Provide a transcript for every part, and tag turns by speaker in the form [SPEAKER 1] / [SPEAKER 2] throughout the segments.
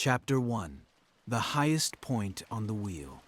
[SPEAKER 1] Chapter 1. The Highest Point on the Wheel.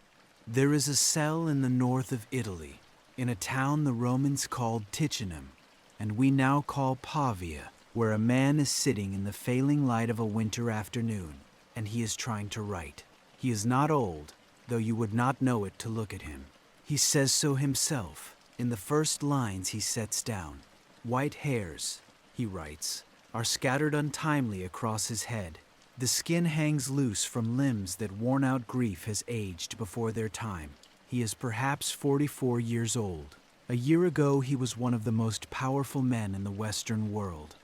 [SPEAKER 1] There is a cell in the north of Italy, in a town the Romans called Ticinum, and we now call Pavia, where a man is sitting in the failing light of a winter afternoon, and he is trying to write. He is not old, though you would not know it to look at him. He says so himself. In the first lines he sets down, "White hairs," he writes, "are scattered untimely across his head. The skin hangs loose from limbs that worn-out grief has aged before their time." He is perhaps 44 years old. A year ago he was one of the most powerful men in the Western world.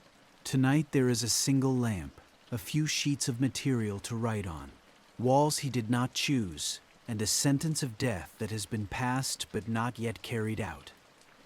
[SPEAKER 1] Tonight there is a single lamp, a few sheets of material to write on, walls he did not choose, and a sentence of death that has been passed but not yet carried out.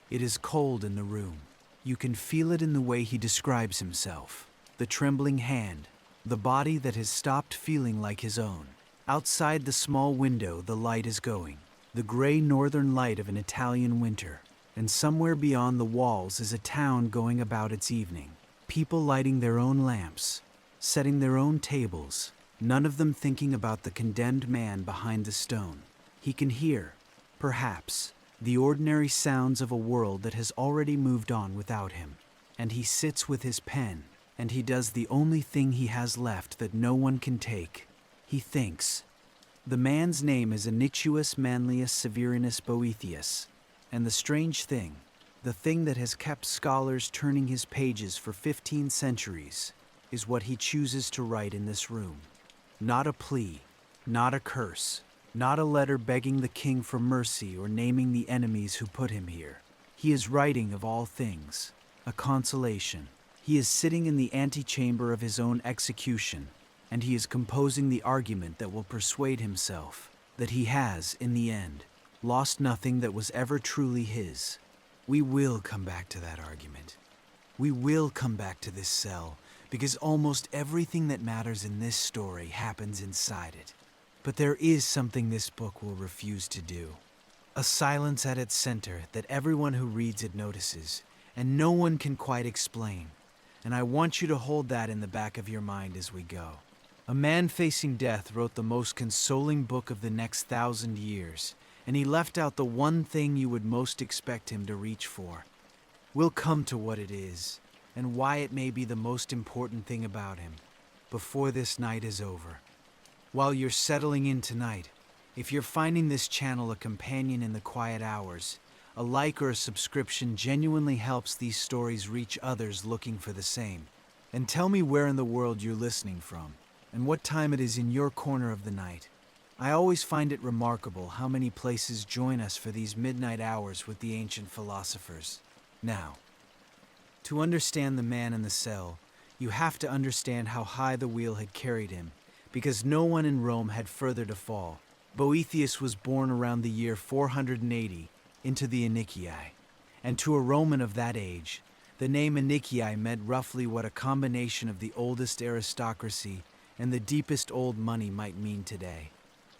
[SPEAKER 1] It is cold in the room. You can feel it in the way he describes himself. The trembling hand, the body that has stopped feeling like his own. Outside the small window the light is going, the gray northern light of an Italian winter, and somewhere beyond the walls is a town going about its evening. People lighting their own lamps, setting their own tables, none of them thinking about the condemned man behind the stone. He can hear, perhaps, the ordinary sounds of a world that has already moved on without him, and he sits with his pen, and he does the only thing he has left that no one can take. He thinks. The man's name is Anicius Manlius Severinus Boethius, and the strange thing, the thing that has kept scholars turning his pages for 15 centuries, is what he chooses to write in this room. Not a plea, not a curse, not a letter begging the king for mercy or naming the enemies who put him here. He is writing of all things, a consolation. He is sitting in the antechamber of his own execution, and he is composing the argument that will persuade himself that he has, in the end, lost nothing that was ever truly his. We will come back to that argument. We will come back to this cell, because almost everything that matters in this story happens inside it. But there is something this book will refuse to do. A silence at its center that everyone who reads it notices, and no one can quite explain. And I want you to hold that in the back of your mind as we go. A man facing death wrote the most consoling book of the next 1,000 years, and he left out the one thing you would most expect him to reach for. We'll come to what it is, and why it may be the most important thing about him, before this night is over. While you're settling in tonight, if you're finding this channel a companion in the quiet hours, a like or a subscription genuinely helps these stories reach others looking for the same. And tell me where in the world you're listening from, and what time it is in your corner of the night. I always find it remarkable how many places join us for these midnight hours with the ancient philosophers. Now, to understand the man in the cell, you have to understand how high the wheel had carried him, because no one in Rome had further to fall. Boethius was born around the year 480 into the Anicii, and to a Roman of that age, the name Anicii meant roughly what a combination of the oldest aristocracy and the deepest old money might mean today.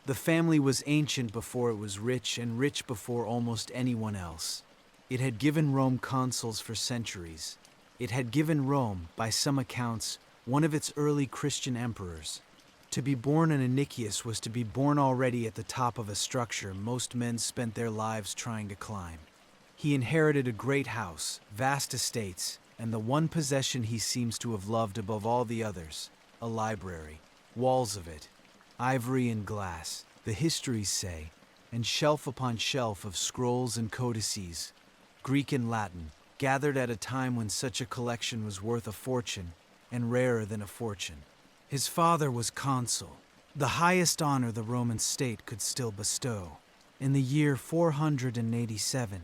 [SPEAKER 1] The family was ancient before it was rich, and rich before almost anyone else. It had given Rome consuls for centuries. It had given Rome, by some accounts, one of its early Christian emperors. To be born an Anicius was to be born already at the top of a structure most men spent their lives trying to climb. He inherited a great house, vast estates, and the one possession he seems to have loved above all the others, a library, walls of it, ivory and glass, the histories say, and shelf upon shelf of scrolls and codices, Greek and Latin, gathered at a time when such a collection was worth a fortune, and rarer than a fortune. His father was consul, the highest honor the Roman state could still bestow, in the year 487.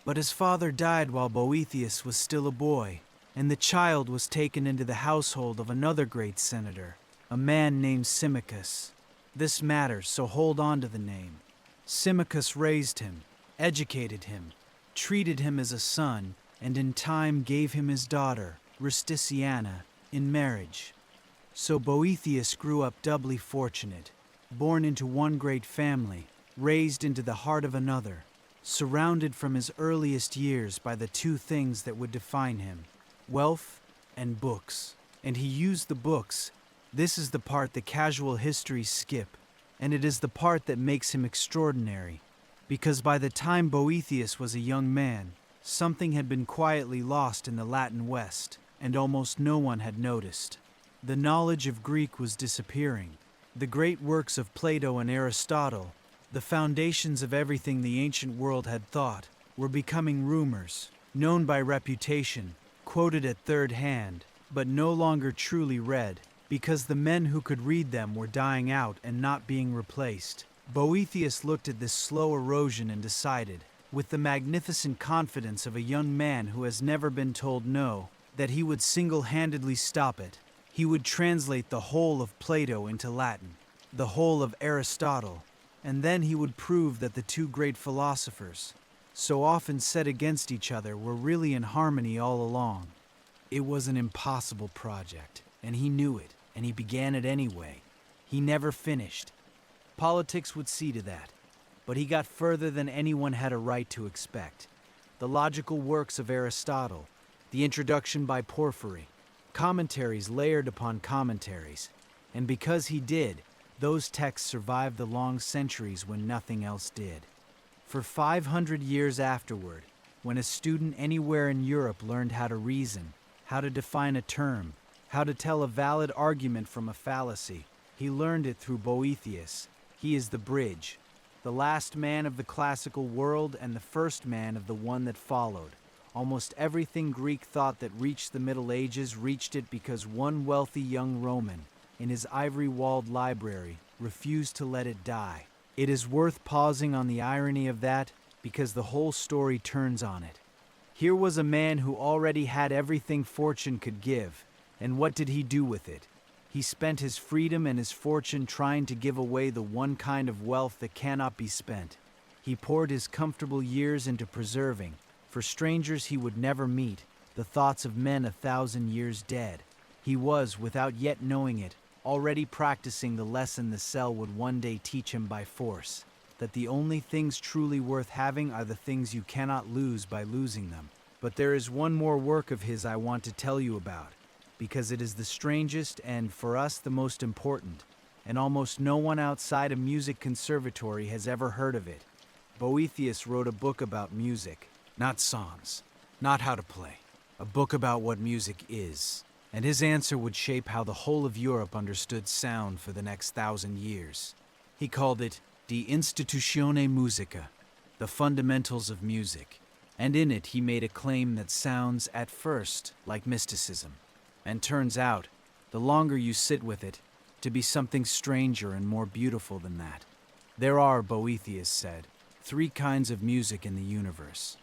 [SPEAKER 1] But his father died while Boethius was still a boy, and the child was taken into the household of another great senator, a man named Symmachus. This matters, so hold on to the name. Symmachus raised him, educated him, treated him as a son, and in time gave him his daughter, Rusticiana, in marriage. So Boethius grew up doubly fortunate, born into one great family, raised into the heart of another, surrounded from his earliest years by the two things that would define him, wealth and books. And he used the books This is the part that casual histories skip, and it is the part that makes him extraordinary, because by the time Boethius was a young man, something had been quietly lost in the Latin West, and almost no one had noticed. The knowledge of Greek was disappearing. The great works of Plato and Aristotle, the foundations of everything the ancient world had thought, were becoming rumors, known by reputation, quoted at third hand, but no longer truly read, because the men who could read them were dying out and not being replaced. Boethius looked at this slow erosion and decided, with the magnificent confidence of a young man who has never been told no, that he would single-handedly stop it. He would translate the whole of Plato into Latin, the whole of Aristotle, and then he would prove that the two great philosophers, so often set against each other, were really in harmony all along. It was an impossible project, and he knew it, and he began it anyway. He never finished. Politics would see to that, but he got further than anyone had a right to expect. The logical works of Aristotle, the introduction by Porphyry, commentaries layered upon commentaries, and because he did, those texts survived the long centuries when nothing else did. For 500 years afterward, when a student anywhere in Europe learned how to reason, how to define a term, how to tell a valid argument from a fallacy, he learned it through Boethius. He is the bridge, the last man of the classical world and the first man of the one that followed. Almost everything Greek thought that reached the Middle Ages reached it because one wealthy young Roman, in his ivory-walled library, refused to let it die. It is worth pausing on the irony of that because the whole story turns on it. Here was a man who already had everything fortune could give, and what did he do with it? He spent his freedom and his fortune trying to give away the one kind of wealth that cannot be spent. He poured his comfortable years into preserving, for strangers he would never meet, the thoughts of men 1,000 years dead. He was, without yet knowing it, already practicing the lesson the cell would one day teach him by force, that the only things truly worth having are the things you cannot lose by losing them. But there is one more work of his I want to tell you about, because it is the strangest and, for us, the most important, and almost no one outside a music conservatory has ever heard of it. Boethius wrote a book about music, not songs, not how to play, a book about what music is, and his answer would shape how the whole of Europe understood sound for the next 1,000 years. He called it De Institutione Musica, the fundamentals of music, and in it he made a claim that sounds, at first, like mysticism, and turns out, the longer you sit with it, to be something stranger and more beautiful than that. There are, Boethius said, 3 kinds of music in the universe.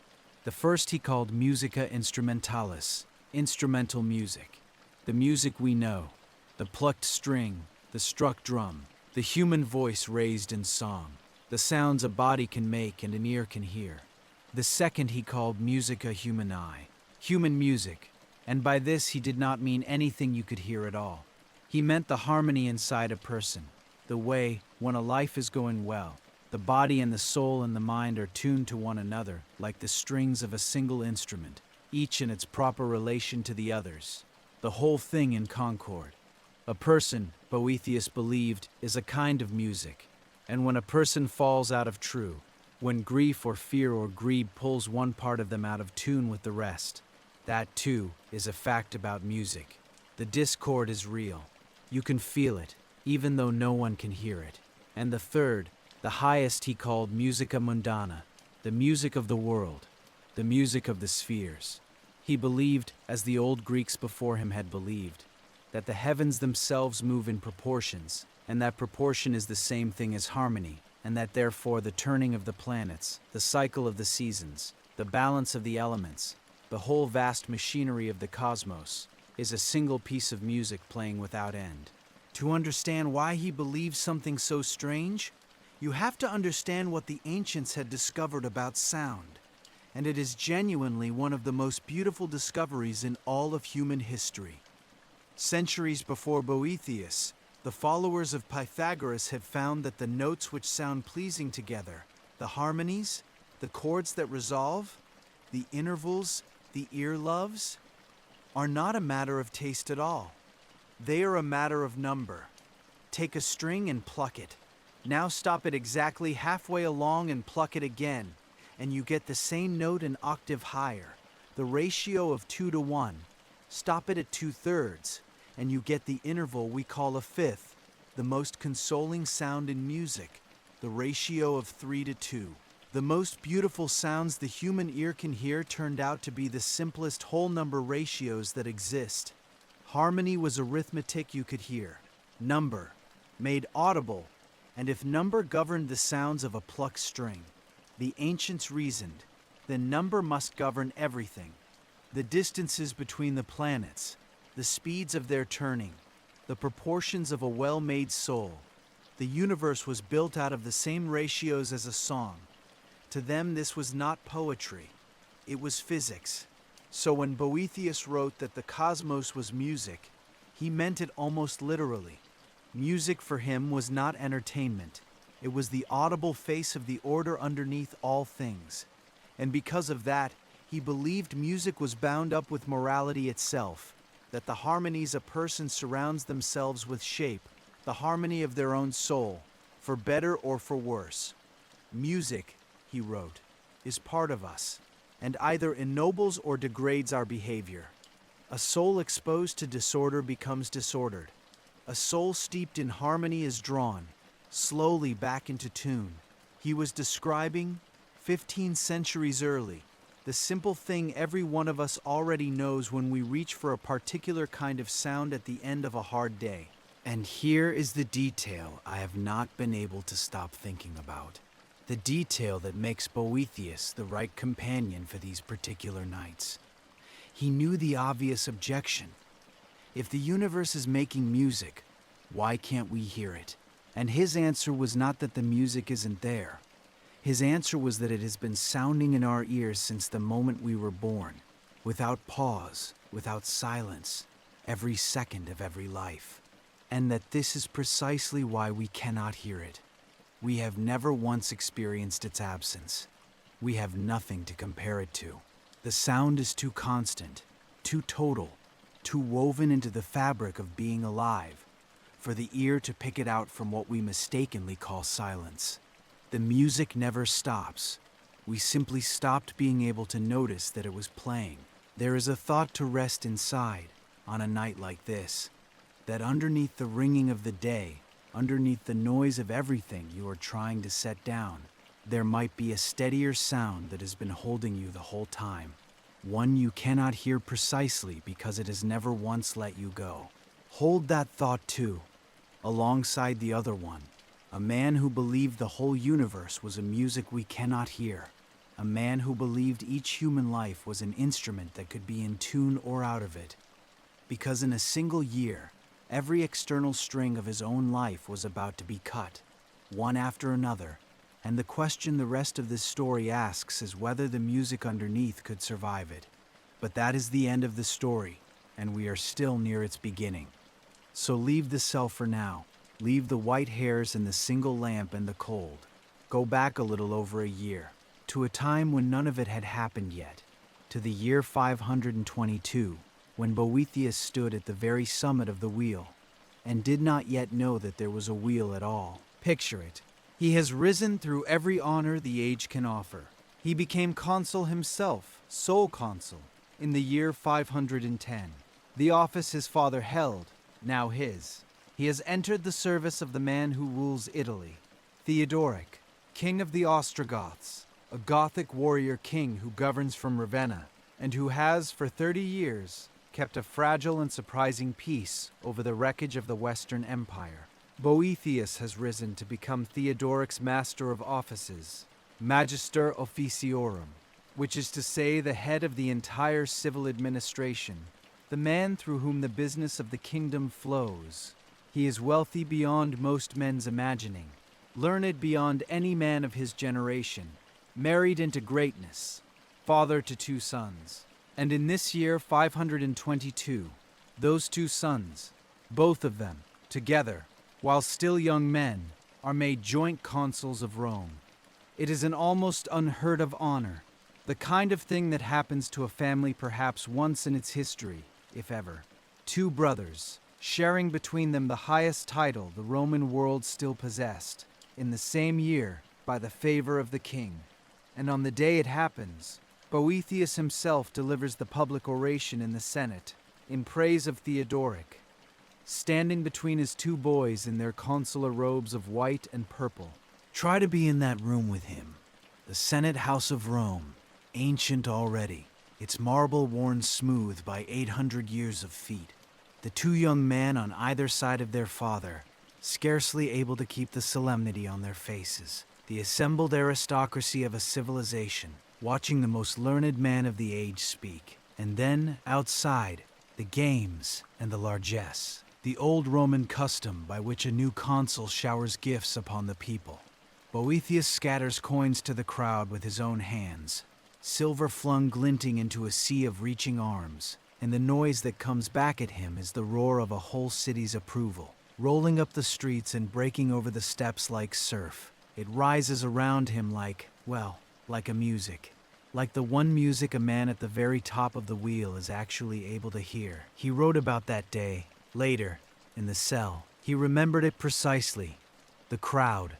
[SPEAKER 1] The first he called musica instrumentalis, instrumental music, the music we know, the plucked string, the struck drum, the human voice raised in song, the sounds a body can make and an ear can hear. The second he called musica humanae, human music, and by this he did not mean anything you could hear at all. He meant the harmony inside a person, the way, when a life is going well, the body and the soul and the mind are tuned to one another like the strings of a single instrument, each in its proper relation to the others, the whole thing in concord. A person, Boethius believed, is a kind of music, and when a person falls out of true, when grief or fear or greed pulls one part of them out of tune with the rest, that too is a fact about music. The discord is real. You can feel it, even though no one can hear it. And the third, the highest he called musica mundana, the music of the world, the music of the spheres. He believed, as the old Greeks before him had believed, that the heavens themselves move in proportions, and that proportion is the same thing as harmony, and that therefore the turning of the planets, the cycle of the seasons, the balance of the elements, the whole vast machinery of the cosmos, is a single piece of music playing without end. To understand why he believed something so strange, you have to understand what the ancients had discovered about sound, and it is genuinely one of the most beautiful discoveries in all of human history. Centuries before Boethius, the followers of Pythagoras had found that the notes which sound pleasing together, the harmonies, the chords that resolve, the intervals the ear loves, are not a matter of taste at all. They are a matter of number. Take a string and pluck it. Now stop it exactly halfway along and pluck it again, and you get the same note an octave higher, the ratio of 2 to 1. Stop it at 2/3, and you get the interval we call a fifth, the most consoling sound in music, the ratio of 3 to 2. The most beautiful sounds the human ear can hear turned out to be the simplest whole number ratios that exist. Harmony was arithmetic you could hear. Number, made audible, and if number governed the sounds of a plucked string, the ancients reasoned, then number must govern everything. The distances between the planets, the speeds of their turning, the proportions of a well-made soul. The universe was built out of the same ratios as a song. To them this was not poetry, it was physics. So when Boethius wrote that the cosmos was music, he meant it almost literally. Music for him was not entertainment, it was the audible face of the order underneath all things. And because of that, he believed music was bound up with morality itself, that the harmonies a person surrounds themselves with shape the harmony of their own soul, for better or for worse. Music, he wrote, is part of us, and either ennobles or degrades our behavior. A soul exposed to disorder becomes disordered. A soul steeped in harmony is drawn, slowly back into tune. He was describing, 15 centuries early, the simple thing every one of us already knows when we reach for a particular kind of sound at the end of a hard day. And here is the detail I have not been able to stop thinking about. The detail that makes Boethius the right companion for these particular nights. He knew the obvious objection. If the universe is making music, why can't we hear it? And his answer was not that the music isn't there. His answer was that it has been sounding in our ears since the moment we were born, without pause, without silence, every second of every life. And that this is precisely why we cannot hear it. We have never once experienced its absence. We have nothing to compare it to. The sound is too constant, too total, too woven into the fabric of being alive, for the ear to pick it out from what we mistakenly call silence. The music never stops. We simply stopped being able to notice that it was playing. There is a thought to rest inside on a night like this, that underneath the ringing of the day, underneath the noise of everything you are trying to set down, there might be a steadier sound that has been holding you the whole time. One you cannot hear precisely because it has never once let you go. Hold that thought too, alongside the other one. A man who believed the whole universe was a music we cannot hear. A man who believed each human life was an instrument that could be in tune or out of it. Because in a single year, every external string of his own life was about to be cut, one after another, and the question the rest of this story asks is whether the music underneath could survive it. But that is the end of the story, and we are still near its beginning. So leave the cell for now. Leave the white hairs and the single lamp and the cold. Go back a little over a year, to a time when none of it had happened yet, to the year 522, when Boethius stood at the very summit of the wheel, and did not yet know that there was a wheel at all. Picture it. He has risen through every honor the age can offer. He became consul himself, sole consul, in the year 510. The office his father held, now his. He has entered the service of the man who rules Italy, Theodoric, king of the Ostrogoths, a Gothic warrior king who governs from Ravenna, and who has, for 30 years, kept a fragile and surprising peace over the wreckage of the Western Empire. Boethius has risen to become Theodoric's Master of Offices, Magister Officiorum, which is to say the head of the entire civil administration, the man through whom the business of the kingdom flows. He is wealthy beyond most men's imagining, learned beyond any man of his generation, married into greatness, father to 2 sons. And in this year 522, those 2 sons, both of them, together, while still young men, are made joint consuls of Rome. It is an almost unheard of honor, the kind of thing that happens to a family perhaps once in its history, if ever. 2 brothers, sharing between them the highest title the Roman world still possessed, in the same year, by the favor of the king. And on the day it happens, Boethius himself delivers the public oration in the Senate, in praise of Theodoric, standing between his two boys in their consular robes of white and purple. Try to be in that room with him. The Senate House of Rome, ancient already, its marble worn smooth by 800 years of feet. The two young men on either side of their father, scarcely able to keep the solemnity on their faces. The assembled aristocracy of a civilization, watching the most learned man of the age speak. And then, outside, the games and the largesse, the old Roman custom by which a new consul showers gifts upon the people. Boethius scatters coins to the crowd with his own hands, silver flung glinting into a sea of reaching arms, and the noise that comes back at him is the roar of a whole city's approval, rolling up the streets and breaking over the steps like surf. It rises around him like a music. Like the one music a man at the very top of the wheel is actually able to hear. He wrote about that day, later, in the cell. He remembered it precisely. The crowd,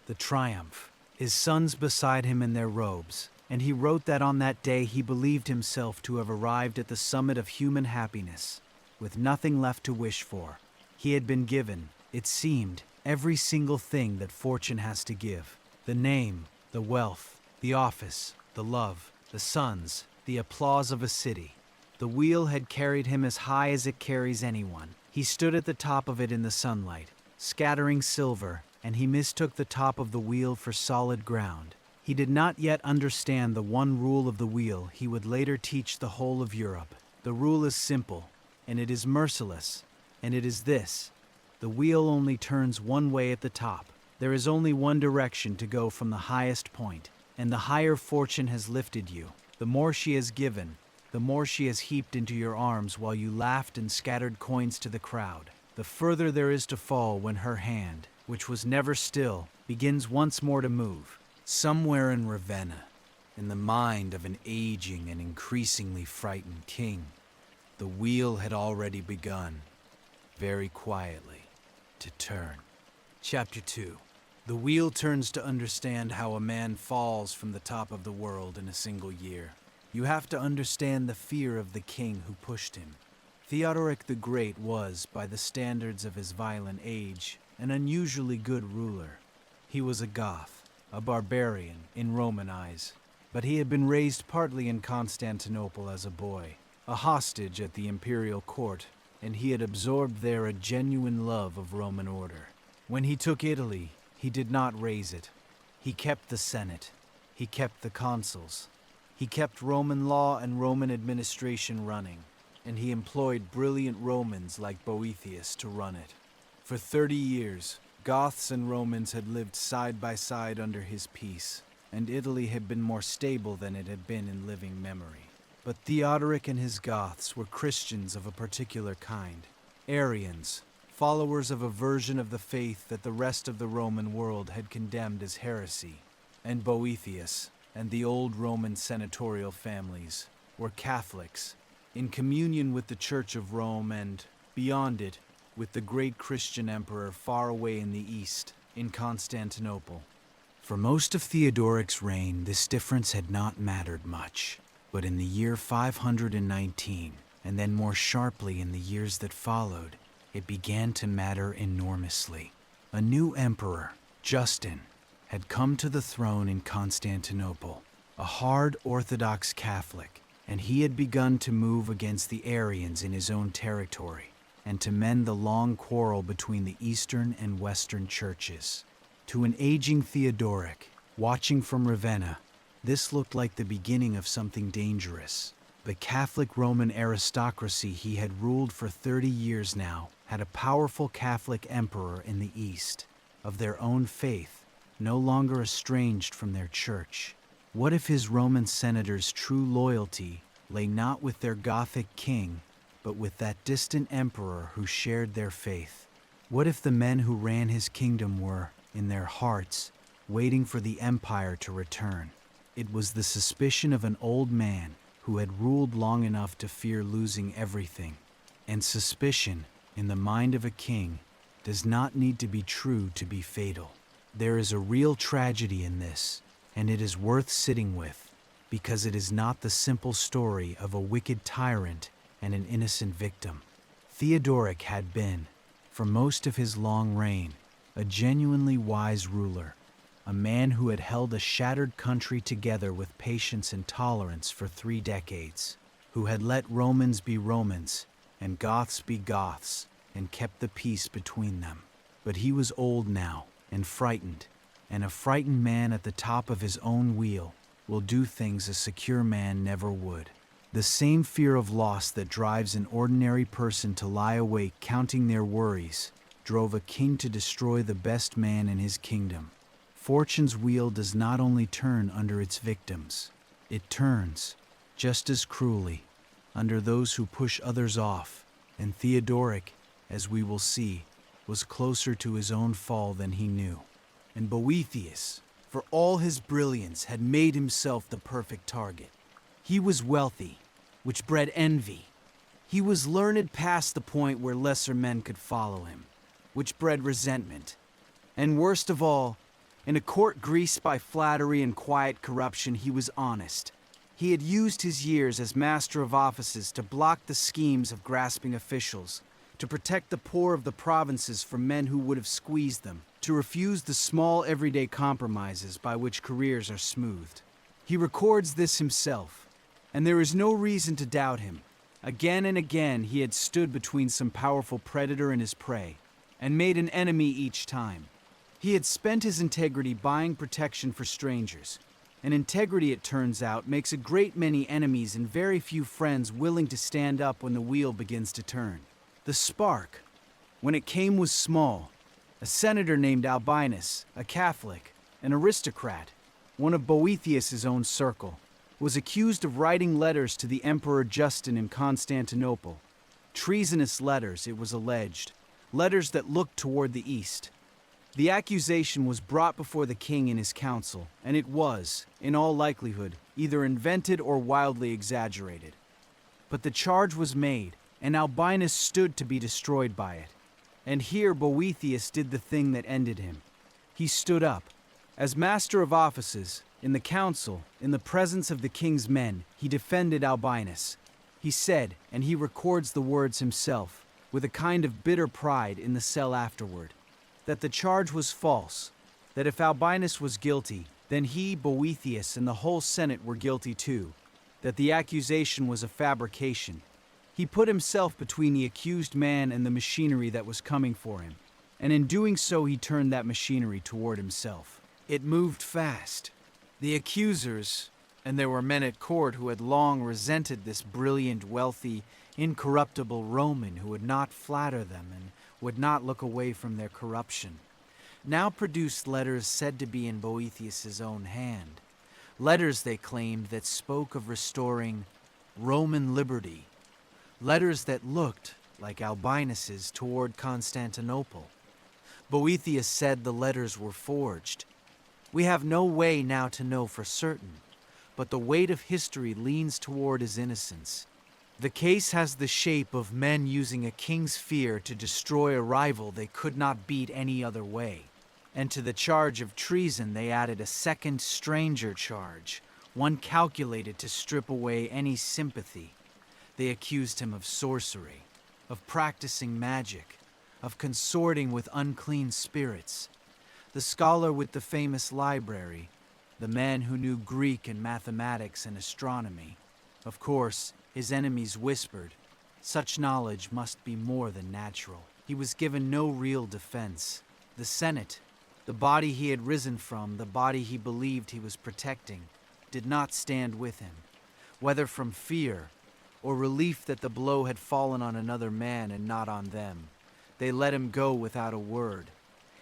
[SPEAKER 1] the triumph, his sons beside him in their robes. And he wrote that on that day he believed himself to have arrived at the summit of human happiness, with nothing left to wish for. He had been given, it seemed, every single thing that fortune has to give. The name, the wealth, the office, the love, the sons, the applause of a city. The wheel had carried him as high as it carries anyone. He stood at the top of it in the sunlight, scattering silver, and he mistook the top of the wheel for solid ground. He did not yet understand the one rule of the wheel he would later teach the whole of Europe. The rule is simple, and it is merciless, and it is this: the wheel only turns one way at the top. There is only one direction to go from the highest point, and the higher fortune has lifted you. The more she has given, the more she has heaped into your arms while you laughed and scattered coins to the crowd. The further there is to fall when her hand, which was never still, begins once more to move. Somewhere in Ravenna, in the mind of an aging and increasingly frightened king, the wheel had already begun, very quietly, to turn. Chapter 2. The wheel turns to understand how a man falls from the top of the world in a single year. You have to understand the fear of the king who pushed him. Theodoric the Great was, by the standards of his violent age, an unusually good ruler. He was a Goth, a barbarian in Roman eyes, but he had been raised partly in Constantinople as a boy, a hostage at the imperial court, and he had absorbed there a genuine love of Roman order. When he took Italy, he did not raise it. He kept the Senate. He kept the consuls. He kept Roman law and Roman administration running, and he employed brilliant Romans like Boethius to run it. For 30 years, Goths and Romans had lived side by side under his peace, and Italy had been more stable than it had been in living memory. But Theodoric and his Goths were Christians of a particular kind, Arians, followers of a version of the faith that the rest of the Roman world had condemned as heresy. And Boethius and the old Roman senatorial families were Catholics, in communion with the Church of Rome and, beyond it, with the great Christian emperor far away in the east, in Constantinople. For most of Theodoric's reign, this difference had not mattered much. But in the year 519, and then more sharply in the years that followed, it began to matter enormously. A new emperor, Justin, had come to the throne in Constantinople, a hard Orthodox Catholic, and he had begun to move against the Arians in his own territory, and to mend the long quarrel between the Eastern and Western churches. To an aging Theodoric, watching from Ravenna, this looked like the beginning of something dangerous. The Catholic Roman aristocracy he had ruled for 30 years now had a powerful Catholic emperor in the East, of their own faith, no longer estranged from their church. What if his Roman senators' true loyalty lay not with their Gothic king, but with that distant emperor who shared their faith? What if the men who ran his kingdom were, in their hearts, waiting for the empire to return? It was the suspicion of an old man who had ruled long enough to fear losing everything. And suspicion, in the mind of a king does not need to be true to be fatal. There is a real tragedy in this, and it is worth sitting with, because it is not the simple story of a wicked tyrant and an innocent victim. Theodoric had been, for most of his long reign, a genuinely wise ruler, a man who had held a shattered country together with patience and tolerance for 3 decades, who had let Romans be Romans and Goths be Goths and kept the peace between them. But he was old now and frightened, and a frightened man at the top of his own wheel will do things a secure man never would. The same fear of loss that drives an ordinary person to lie awake counting their worries drove a king to destroy the best man in his kingdom. Fortune's wheel does not only turn under its victims, it turns, just as cruelly, under those who push others off, and Theodoric, as we will see, was closer to his own fall than he knew. And Boethius, for all his brilliance, had made himself the perfect target. He was wealthy, which bred envy. He was learned past the point where lesser men could follow him, which bred resentment. And worst of all, in a court greased by flattery and quiet corruption, he was honest. He had used his years as master of offices to block the schemes of grasping officials, to protect the poor of the provinces from men who would have squeezed them, to refuse the small everyday compromises by which careers are smoothed. He records this himself, and there is no reason to doubt him. Again and again he had stood between some powerful predator and his prey, and made an enemy each time. He had spent his integrity buying protection for strangers, and integrity, it turns out, makes a great many enemies and very few friends willing to stand up when the wheel begins to turn. The spark, when it came, was small. A senator named Albinus, a Catholic, an aristocrat, one of Boethius's own circle, was accused of writing letters to the Emperor Justin in Constantinople. Treasonous letters, it was alleged, letters that looked toward the east. The accusation was brought before the king in his council, and it was, in all likelihood, either invented or wildly exaggerated. But the charge was made, and Albinus stood to be destroyed by it. And here Boethius did the thing that ended him. He stood up. As master of offices, in the council, in the presence of the king's men, he defended Albinus. He said, and he records the words himself, with a kind of bitter pride in the cell afterward, that the charge was false, that if Albinus was guilty, then he, Boethius, and the whole Senate were guilty too, that the accusation was a fabrication. He put himself between the accused man and the machinery that was coming for him, and in doing so he turned that machinery toward himself. It moved fast. The accusers, and there were men at court who had long resented this brilliant, wealthy, incorruptible Roman who would not flatter them and would not look away from their corruption, now produced letters said to be in Boethius's own hand. Letters, they claimed, that spoke of restoring Roman liberty. Letters that looked, like Albinus's, toward Constantinople. Boethius said the letters were forged. We have no way now to know for certain, but the weight of history leans toward his innocence. The case has the shape of men using a king's fear to destroy a rival they could not beat any other way. And to the charge of treason they added a second, stranger charge, one calculated to strip away any sympathy. They accused him of sorcery, of practicing magic, of consorting with unclean spirits. The scholar with the famous library, the man who knew Greek and mathematics and astronomy. Of course, his enemies whispered, such knowledge must be more than natural. He was given no real defense. The Senate, the body he had risen from, the body he believed he was protecting, did not stand with him, whether from fear or relief that the blow had fallen on another man and not on them. They let him go without a word.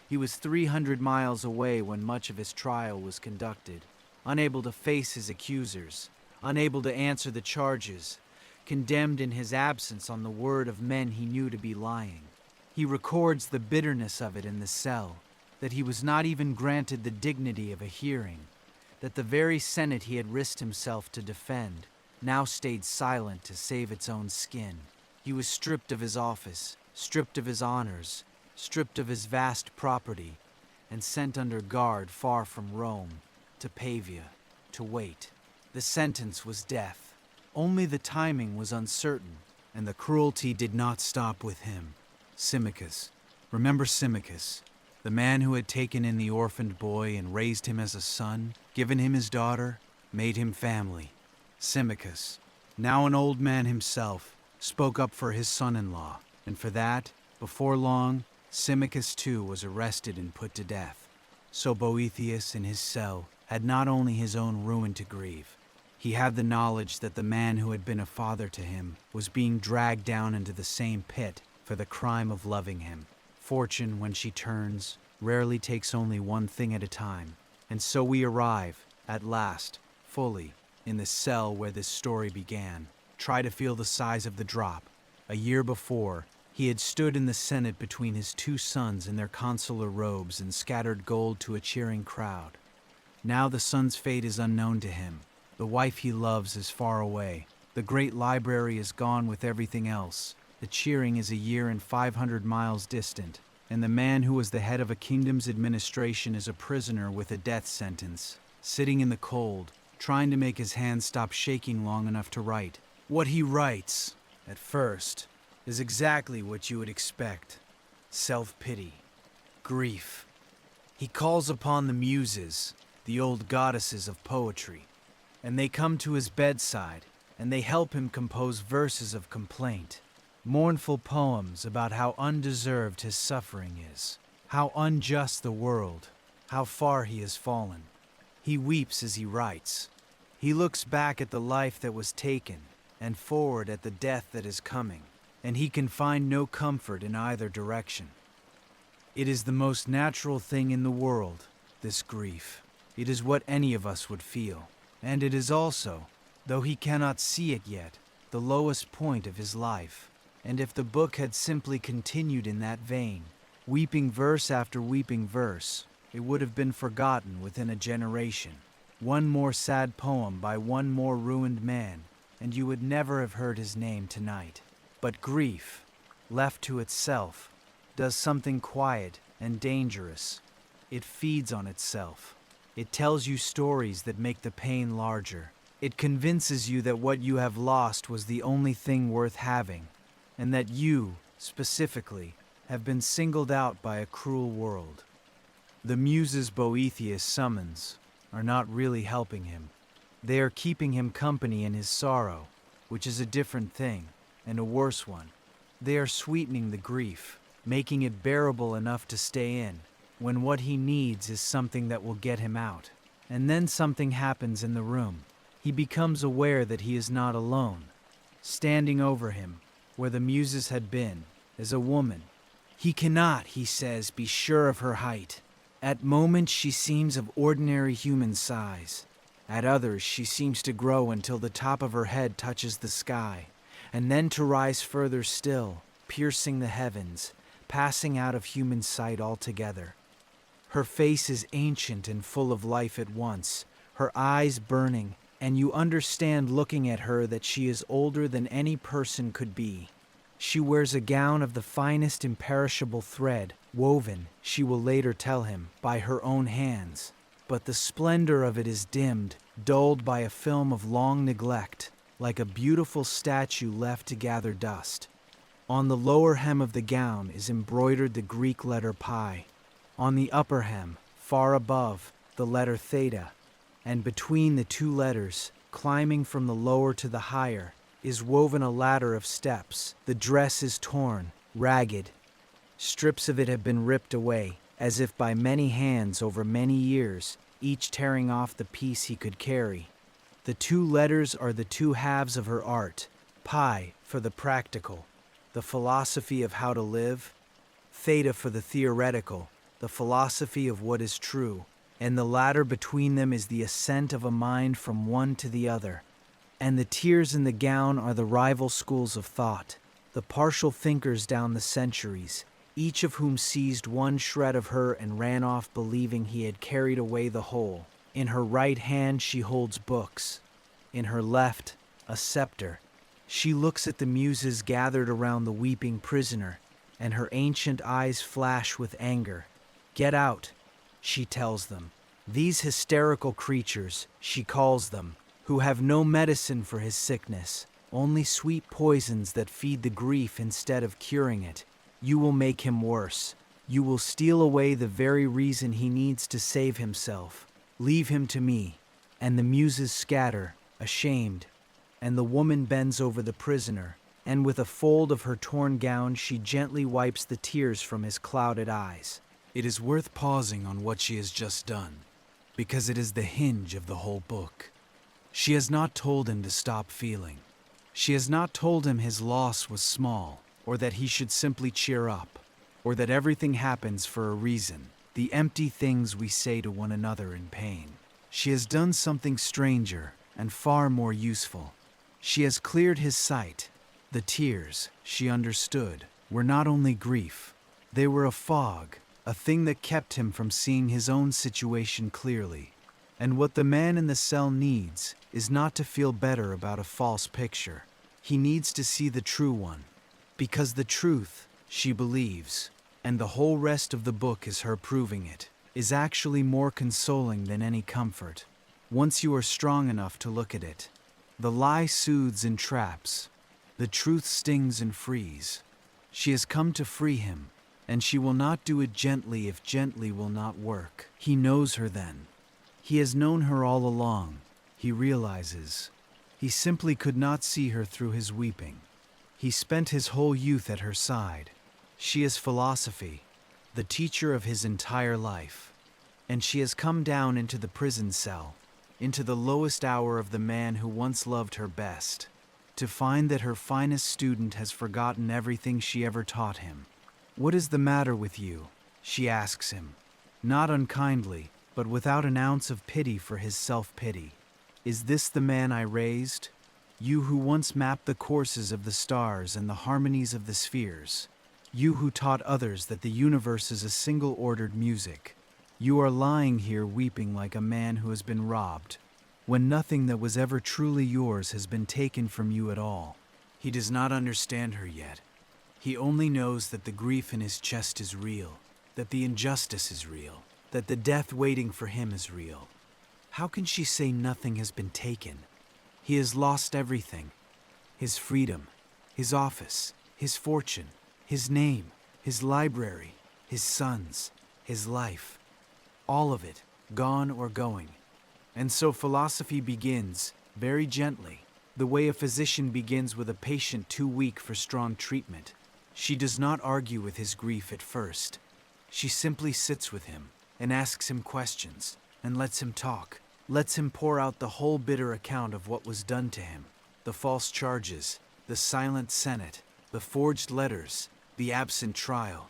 [SPEAKER 1] He was 300 miles away when much of his trial was conducted, unable to face his accusers, unable to answer the charges, condemned in his absence on the word of men he knew to be lying. He records the bitterness of it in the cell, that he was not even granted the dignity of a hearing, that the very Senate he had risked himself to defend now stayed silent to save its own skin. He was stripped of his office, stripped of his honors, stripped of his vast property, and sent under guard far from Rome, to Pavia, to wait. The sentence was death. Only the timing was uncertain, and the cruelty did not stop with him. Symmachus. Remember Symmachus, the man who had taken in the orphaned boy and raised him as a son, given him his daughter, made him family. Symmachus, now an old man himself, spoke up for his son-in-law, and for that, before long, Symmachus too was arrested and put to death. So Boethius in his cell had not only his own ruin to grieve, he had the knowledge that the man who had been a father to him was being dragged down into the same pit for the crime of loving him. Fortune, when she turns, rarely takes only one thing at a time, and so we arrive, at last, fully, in the cell where this story began. Try to feel the size of the drop. A year before, he had stood in the Senate between his two sons in their consular robes and scattered gold to a cheering crowd. Now the son's fate is unknown to him. The wife he loves is far away. The great library is gone with everything else. The cheering is 1,500 miles distant, and the man who was the head of a kingdom's administration is a prisoner with a death sentence, sitting in the cold, trying to make his hands stop shaking long enough to write. What he writes, at first, is exactly what you would expect. Self-pity, grief. He calls upon the muses, the old goddesses of poetry, and they come to his bedside, and they help him compose verses of complaint, mournful poems about how undeserved his suffering is, how unjust the world, how far he has fallen. He weeps as he writes. He looks back at the life that was taken, and forward at the death that is coming, and he can find no comfort in either direction. It is the most natural thing in the world, this grief. It is what any of us would feel, and it is also, though he cannot see it yet, the lowest point of his life. And if the book had simply continued in that vein, weeping verse after weeping verse, it would have been forgotten within a generation. One more sad poem by one more ruined man, and you would never have heard his name tonight. But grief, left to itself, does something quiet and dangerous. It feeds on itself. It tells you stories that make the pain larger. It convinces you that what you have lost was the only thing worth having, and that you, specifically, have been singled out by a cruel world. The muses Boethius summons are not really helping him. They are keeping him company in his sorrow, which is a different thing, and a worse one. They are sweetening the grief, making it bearable enough to stay in, when what he needs is something that will get him out. And then something happens in the room. He becomes aware that he is not alone. Standing over him, where the muses had been, is a woman. He cannot, he says, be sure of her height. At moments she seems of ordinary human size. At others she seems to grow until the top of her head touches the sky, and then to rise further still, piercing the heavens, passing out of human sight altogether. Her face is ancient and full of life at once, her eyes burning, and you understand looking at her that she is older than any person could be. She wears a gown of the finest imperishable thread, woven, she will later tell him, by her own hands. But the splendor of it is dimmed, dulled by a film of long neglect, like a beautiful statue left to gather dust. On the lower hem of the gown is embroidered the Greek letter pi. On the upper hem, far above, the letter theta, and between the two letters, climbing from the lower to the higher, is woven a ladder of steps. The dress is torn, ragged. Strips of it have been ripped away, as if by many hands over many years, each tearing off the piece he could carry. The two letters are the two halves of her art, pi for the practical, the philosophy of how to live, theta for the theoretical, the philosophy of what is true, and the ladder between them is the ascent of a mind from one to the other. And the tears in the gown are the rival schools of thought, the partial thinkers down the centuries, each of whom seized one shred of her and ran off believing he had carried away the whole. In her right hand she holds books, in her left a scepter. She looks at the muses gathered around the weeping prisoner, and her ancient eyes flash with anger. "Get out," she tells them. These hysterical creatures, she calls them, who have no medicine for his sickness, only sweet poisons that feed the grief instead of curing it. You will make him worse. You will steal away the very reason he needs to save himself. Leave him to me." And the muses scatter, ashamed, and the woman bends over the prisoner, and with a fold of her torn gown she gently wipes the tears from his clouded eyes. It is worth pausing on what she has just done, because it is the hinge of the whole book. She has not told him to stop feeling. She has not told him his loss was small, or that he should simply cheer up, or that everything happens for a reason, the empty things we say to one another in pain. She has done something stranger and far more useful. She has cleared his sight. The tears, she understood, were not only grief. They were a fog, a thing that kept him from seeing his own situation clearly. And what the man in the cell needs is not to feel better about a false picture. He needs to see the true one. Because the truth, she believes, and the whole rest of the book is her proving it, is actually more consoling than any comfort. Once you are strong enough to look at it. The lie soothes and traps. The truth stings and frees. She has come to free him, and she will not do it gently if gently will not work. He knows her then. He has known her all along, he realizes. He simply could not see her through his weeping. He spent his whole youth at her side. She is philosophy, the teacher of his entire life. And she has come down into the prison cell, into the lowest hour of the man who once loved her best, to find that her finest student has forgotten everything she ever taught him. "What is the matter with you?" she asks him, not unkindly, but without an ounce of pity for his self-pity. "Is this the man I raised? You who once mapped the courses of the stars and the harmonies of the spheres. You who taught others that the universe is a single-ordered music. You are lying here weeping like a man who has been robbed, when nothing that was ever truly yours has been taken from you at all." He does not understand her yet. He only knows that the grief in his chest is real, that the injustice is real, that the death waiting for him is real. How can she say nothing has been taken? He has lost everything. His freedom, his office, his fortune, his name, his library, his sons, his life. All of it, gone or going. And so philosophy begins, very gently, the way a physician begins with a patient too weak for strong treatment. She does not argue with his grief at first. She simply sits with him and asks him questions and lets him talk, lets him pour out the whole bitter account of what was done to him, the false charges, the silent Senate, the forged letters, the absent trial.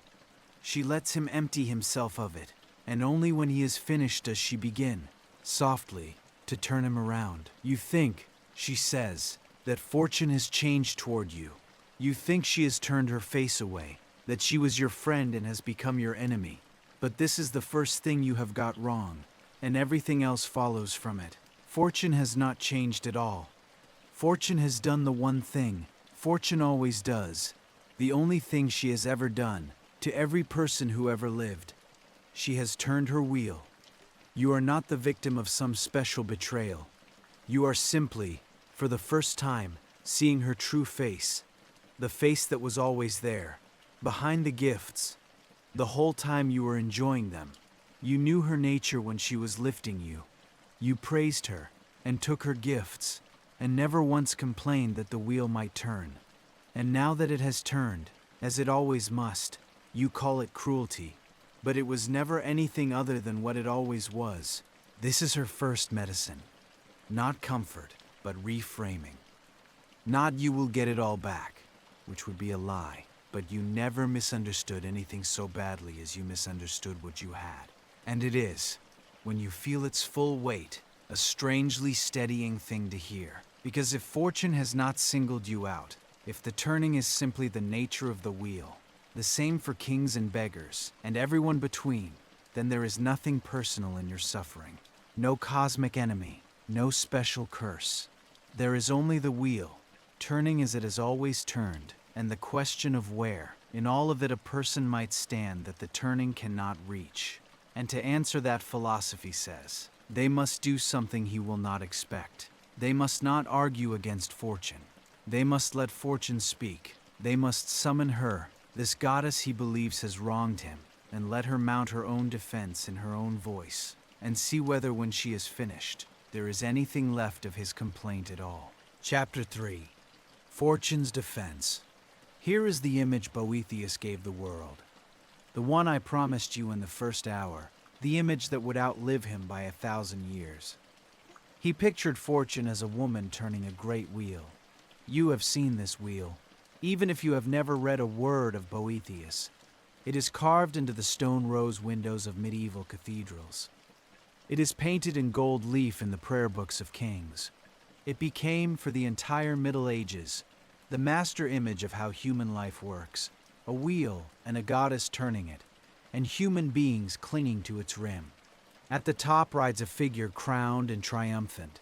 [SPEAKER 1] She lets him empty himself of it, and only when he is finished does she begin, softly, to turn him around. "You think," she says, "that fortune has changed toward you. You think she has turned her face away, that she was your friend and has become your enemy. But this is the first thing you have got wrong, and everything else follows from it. Fortune has not changed at all. Fortune has done the one thing fortune always does, the only thing she has ever done, to every person who ever lived. She has turned her wheel. You are not the victim of some special betrayal. You are simply, for the first time, seeing her true face, the face that was always there, behind the gifts. The whole time you were enjoying them. You knew her nature when she was lifting you. You praised her, and took her gifts, and never once complained that the wheel might turn. And now that it has turned, as it always must, you call it cruelty. But it was never anything other than what it always was. This is her first medicine. Not comfort, but reframing. Not you will get it all back, which would be a lie, but you never misunderstood anything so badly as you misunderstood what you had. And it is, when you feel its full weight, a strangely steadying thing to hear. Because if fortune has not singled you out, if the turning is simply the nature of the wheel, the same for kings and beggars, and everyone between, then there is nothing personal in your suffering. No cosmic enemy, no special curse. There is only the wheel, turning as it has always turned, and the question of where. In all of it a person might stand that the turning cannot reach. And to answer that, philosophy says, they must do something he will not expect. They must not argue against fortune. They must let fortune speak. They must summon her, this goddess he believes has wronged him, and let her mount her own defense in her own voice, and see whether when she is finished, there is anything left of his complaint at all. Chapter 3. Fortune's Defense. Here is the image Boethius gave the world. The one I promised you in the first hour, the image that would outlive him by 1,000 years. He pictured fortune as a woman turning a great wheel. You have seen this wheel, even if you have never read a word of Boethius. It is carved into the stone rose windows of medieval cathedrals. It is painted in gold leaf in the prayer books of kings. It became, for the entire Middle Ages, the master image of how human life works, a wheel and a goddess turning it, and human beings clinging to its rim. At the top rides a figure crowned and triumphant.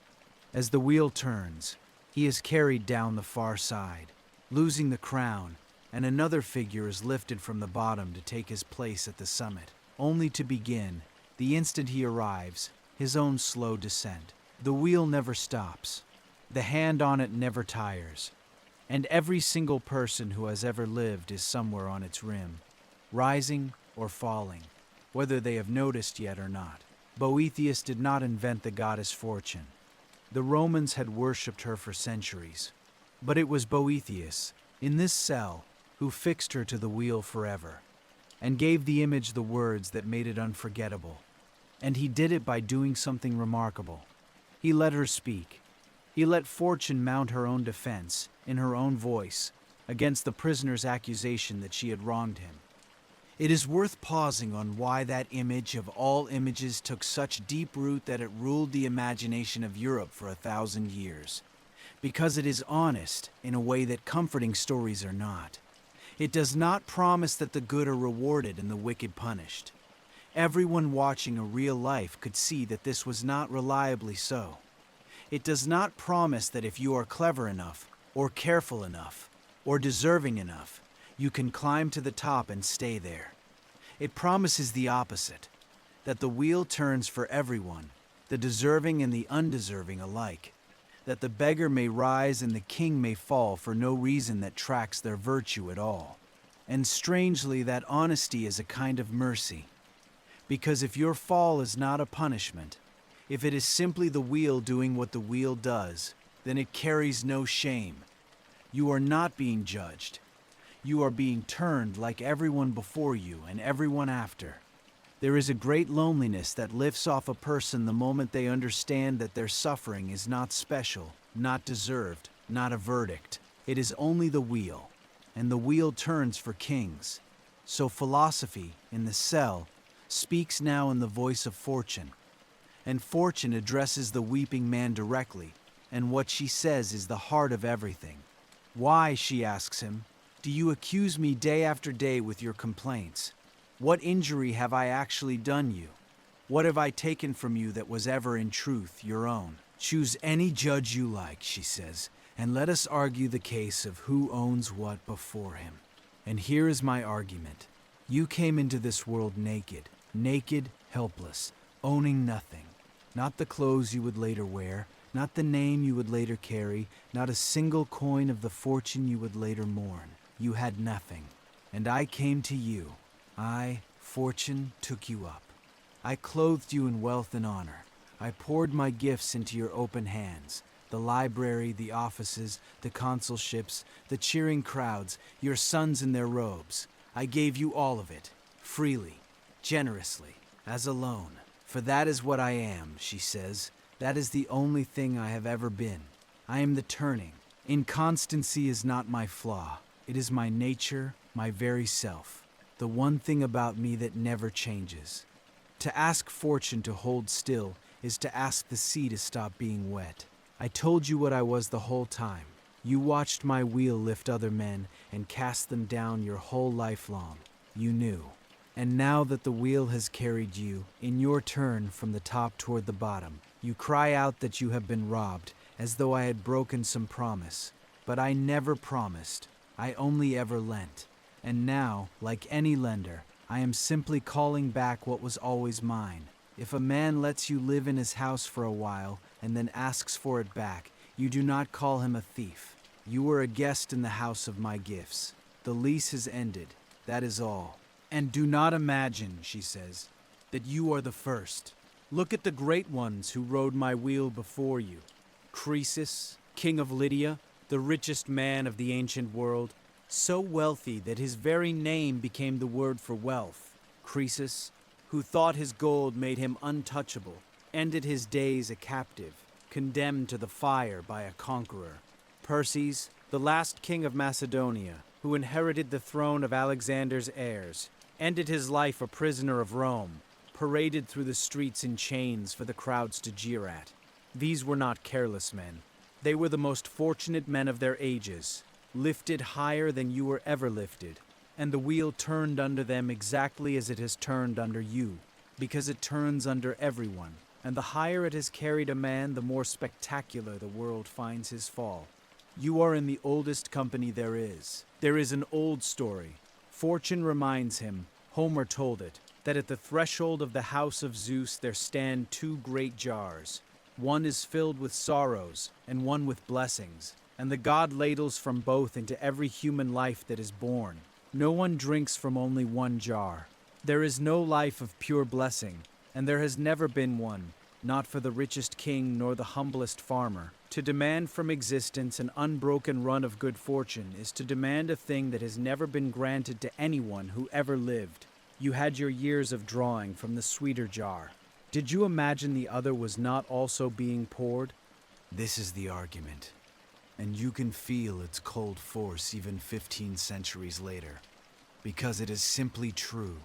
[SPEAKER 1] As the wheel turns, he is carried down the far side, losing the crown, and another figure is lifted from the bottom to take his place at the summit, only to begin, the instant he arrives, his own slow descent. The wheel never stops. The hand on it never tires. And every single person who has ever lived is somewhere on its rim, rising or falling, whether they have noticed yet or not. Boethius did not invent the goddess Fortune. The Romans had worshipped her for centuries. But it was Boethius, in this cell, who fixed her to the wheel forever, and gave the image the words that made it unforgettable. And he did it by doing something remarkable. He let her speak. He let Fortune mount her own defense, in her own voice, against the prisoner's accusation that she had wronged him. It is worth pausing on why that image of all images took such deep root that it ruled the imagination of Europe for 1,000 years. Because it is honest in a way that comforting stories are not. It does not promise that the good are rewarded and the wicked punished. Everyone watching a real life could see that this was not reliably so. It does not promise that if you are clever enough, or careful enough, or deserving enough, you can climb to the top and stay there. It promises the opposite, that the wheel turns for everyone, the deserving and the undeserving alike, that the beggar may rise and the king may fall for no reason that tracks their virtue at all. And strangely, that honesty is a kind of mercy, because if your fall is not a punishment, if it is simply the wheel doing what the wheel does, then it carries no shame. You are not being judged. You are being turned like everyone before you and everyone after. There is a great loneliness that lifts off a person the moment they understand that their suffering is not special, not deserved, not a verdict. It is only the wheel, and the wheel turns for kings. So philosophy, in the cell, speaks now in the voice of Fortune. And Fortune addresses the weeping man directly, and what she says is the heart of everything. Why, she asks him, do you accuse me day after day with your complaints? What injury have I actually done you? What have I taken from you that was ever in truth your own? Choose any judge you like, she says, and let us argue the case of who owns what before him. And here is my argument. You came into this world naked, helpless, owning nothing. Not the clothes you would later wear, not the name you would later carry, not a single coin of the fortune you would later mourn. You had nothing. And I came to you. I, Fortune, took you up. I clothed you in wealth and honor. I poured my gifts into your open hands. The library, the offices, the consulships, the cheering crowds, your sons in their robes. I gave you all of it, freely, generously, as a loan. For that is what I am, she says. That is the only thing I have ever been. I am the turning. Inconstancy is not my flaw. It is my nature, my very self. The one thing about me that never changes. To ask Fortune to hold still is to ask the sea to stop being wet. I told you what I was the whole time. You watched my wheel lift other men and cast them down your whole life long. You knew. And now that the wheel has carried you, in your turn from the top toward the bottom, you cry out that you have been robbed, as though I had broken some promise. But I never promised. I only ever lent. And now, like any lender, I am simply calling back what was always mine. If a man lets you live in his house for a while and then asks for it back, you do not call him a thief. You were a guest in the house of my gifts. The lease has ended, that is all. And do not imagine, she says, that you are the first. Look at the great ones who rode my wheel before you. Croesus, king of Lydia, the richest man of the ancient world, so wealthy that his very name became the word for wealth. Croesus, who thought his gold made him untouchable, ended his days a captive, condemned to the fire by a conqueror. Perses, the last king of Macedonia, who inherited the throne of Alexander's heirs, ended his life a prisoner of Rome, paraded through the streets in chains for the crowds to jeer at. These were not careless men. They were the most fortunate men of their ages, lifted higher than you were ever lifted, and the wheel turned under them exactly as it has turned under you, because it turns under everyone, and the higher it has carried a man, the more spectacular the world finds his fall. You are in the oldest company there is. There is an old story. Fortune reminds him, Homer told it, that at the threshold of the house of Zeus there stand two great jars. One is filled with sorrows, and one with blessings, and the god ladles from both into every human life that is born. No one drinks from only one jar. There is no life of pure blessing, and there has never been one, not for the richest king nor the humblest farmer. To demand from existence an unbroken run of good fortune is to demand a thing that has never been granted to anyone who ever lived. You had your years of drawing from the sweeter jar. Did you imagine the other was not also being poured? This is the argument, and you can feel its cold force even 15 centuries later, because it is simply true.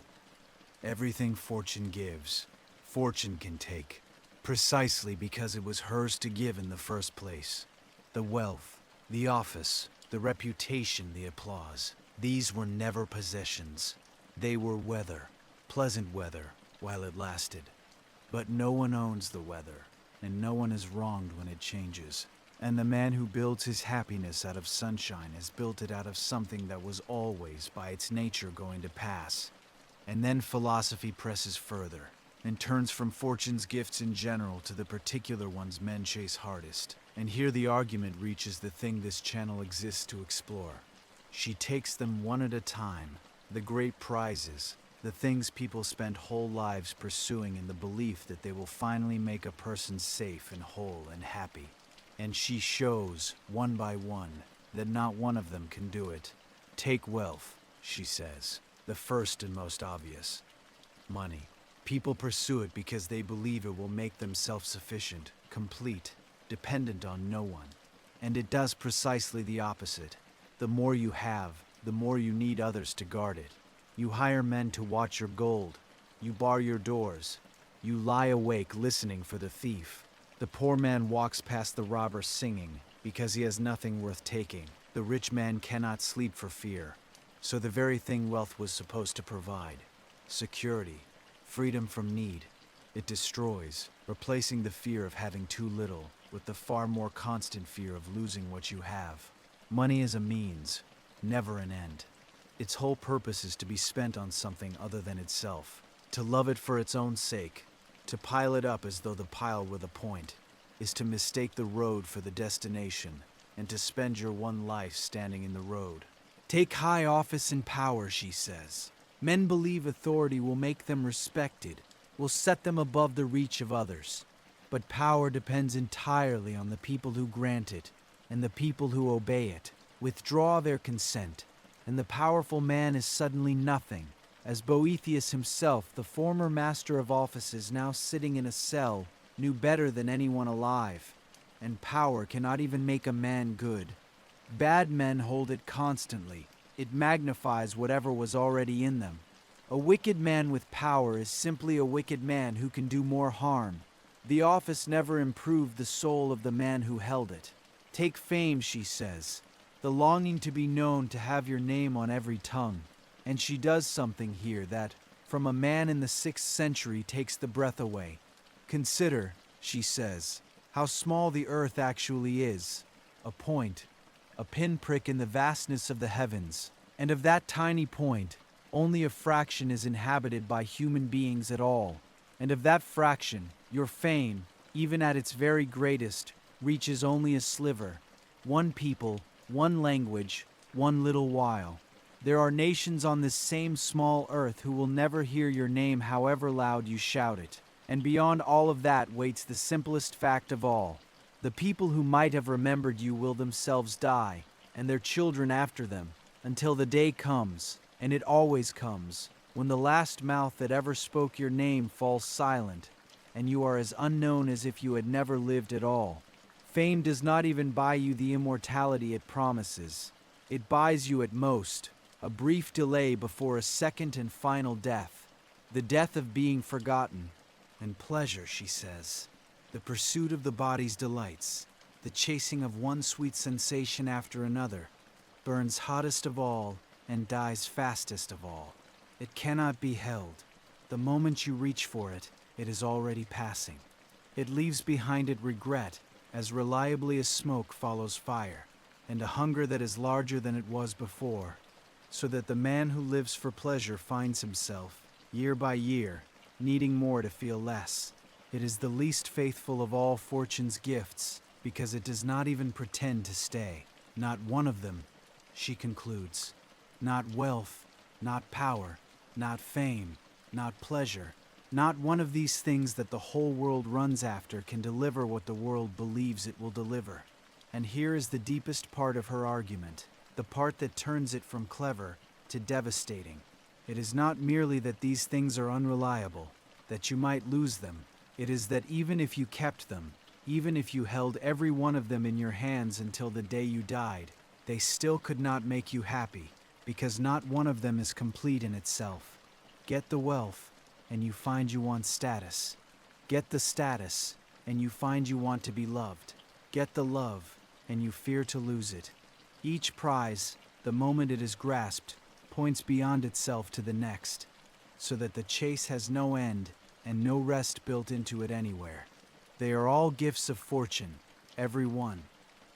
[SPEAKER 1] Everything fortune gives, fortune can take, precisely because it was hers to give in the first place. The wealth, the office, the reputation, the applause, these were never possessions. They were weather, pleasant weather, while it lasted. But no one owns the weather, and no one is wronged when it changes. And the man who builds his happiness out of sunshine has built it out of something that was always, by its nature, going to pass. And then philosophy presses further, and turns from fortune's gifts in general to the particular ones men chase hardest. And here the argument reaches the thing this channel exists to explore. She takes them one at a time, the great prizes, the things people spend whole lives pursuing in the belief that they will finally make a person safe and whole and happy. And she shows, one by one, that not one of them can do it. Take wealth, she says, the first and most obvious. Money. People pursue it because they believe it will make them self-sufficient, complete, dependent on no one. And it does precisely the opposite. The more you have, the more you need others to guard it. You hire men to watch your gold. You bar your doors. You lie awake listening for the thief. The poor man walks past the robber singing because he has nothing worth taking. The rich man cannot sleep for fear. So the very thing wealth was supposed to provide, security, freedom from need, it destroys, replacing the fear of having too little with the far more constant fear of losing what you have. Money is a means, never an end. Its whole purpose is to be spent on something other than itself, to love it for its own sake. To pile it up as though the pile were the point is to mistake the road for the destination and to spend your one life standing in the road. Take high office and power, she says. Men believe authority will make them respected, will set them above the reach of others. But power depends entirely on the people who grant it and the people who obey it. Withdraw their consent, and the powerful man is suddenly nothing. As Boethius himself, the former master of offices now sitting in a cell, knew better than anyone alive, and power cannot even make a man good. Bad men hold it constantly. It magnifies whatever was already in them. A wicked man with power is simply a wicked man who can do more harm. The office never improved the soul of the man who held it. Take fame, she says, the longing to be known, to have your name on every tongue. And she does something here that, from a man in the 6th century, takes the breath away. Consider, she says, how small the earth actually is. A point, a pinprick in the vastness of the heavens. And of that tiny point, only a fraction is inhabited by human beings at all. And of that fraction, your fame, even at its very greatest, reaches only a sliver. One people, one language, one little while. There are nations on this same small earth who will never hear your name however loud you shout it. And beyond all of that waits the simplest fact of all. The people who might have remembered you will themselves die, and their children after them, until the day comes, and it always comes, when the last mouth that ever spoke your name falls silent, and you are as unknown as if you had never lived at all. Fame does not even buy you the immortality it promises. It buys you at most a brief delay before a second and final death, the death of being forgotten. And pleasure, she says, the pursuit of the body's delights, the chasing of one sweet sensation after another, burns hottest of all and dies fastest of all. It cannot be held. The moment you reach for it, it is already passing. It leaves behind it regret, as reliably as smoke follows fire, and a hunger that is larger than it was before, so that the man who lives for pleasure finds himself, year by year, needing more to feel less. It is the least faithful of all fortune's gifts, because it does not even pretend to stay. Not one of them, she concludes. Not wealth, not power, not fame, not pleasure. Not one of these things that the whole world runs after can deliver what the world believes it will deliver. And here is the deepest part of her argument, the part that turns it from clever to devastating. It is not merely that these things are unreliable, that you might lose them. It is that even if you kept them, even if you held every one of them in your hands until the day you died, they still could not make you happy, because not one of them is complete in itself. Get the wealth, and you find you want status. Get the status, and you find you want to be loved. Get the love, and you fear to lose it. Each prize, the moment it is grasped, points beyond itself to the next, so that the chase has no end and no rest built into it anywhere. They are all gifts of fortune, every one,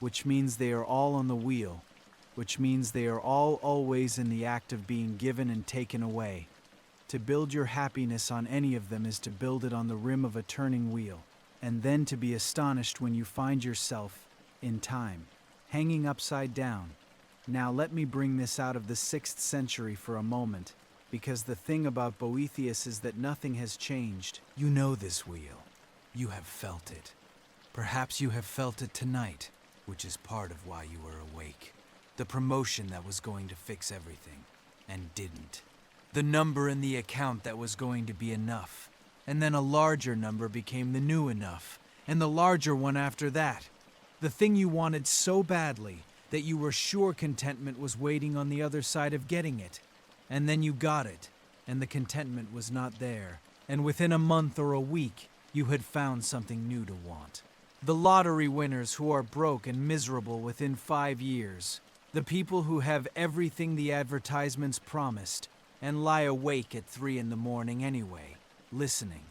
[SPEAKER 1] which means they are all on the wheel, which means they are all always in the act of being given and taken away. To build your happiness on any of them is to build it on the rim of a turning wheel, and then to be astonished when you find yourself, in time, hanging upside down. Now let me bring this out of the 6th century for a moment, because the thing about Boethius is that nothing has changed. You know this wheel. You have felt it. Perhaps you have felt it tonight, which is part of why you were awake. The promotion that was going to fix everything, and didn't. The number in the account that was going to be enough, and then a larger number became the new enough, and the larger one after that. The thing you wanted so badly that you were sure contentment was waiting on the other side of getting it. And then you got it, and the contentment was not there, and within a month or a week, you had found something new to want. The lottery winners who are broke and miserable within 5 years. The people who have everything the advertisements promised, and lie awake at 3 a.m. anyway, listening.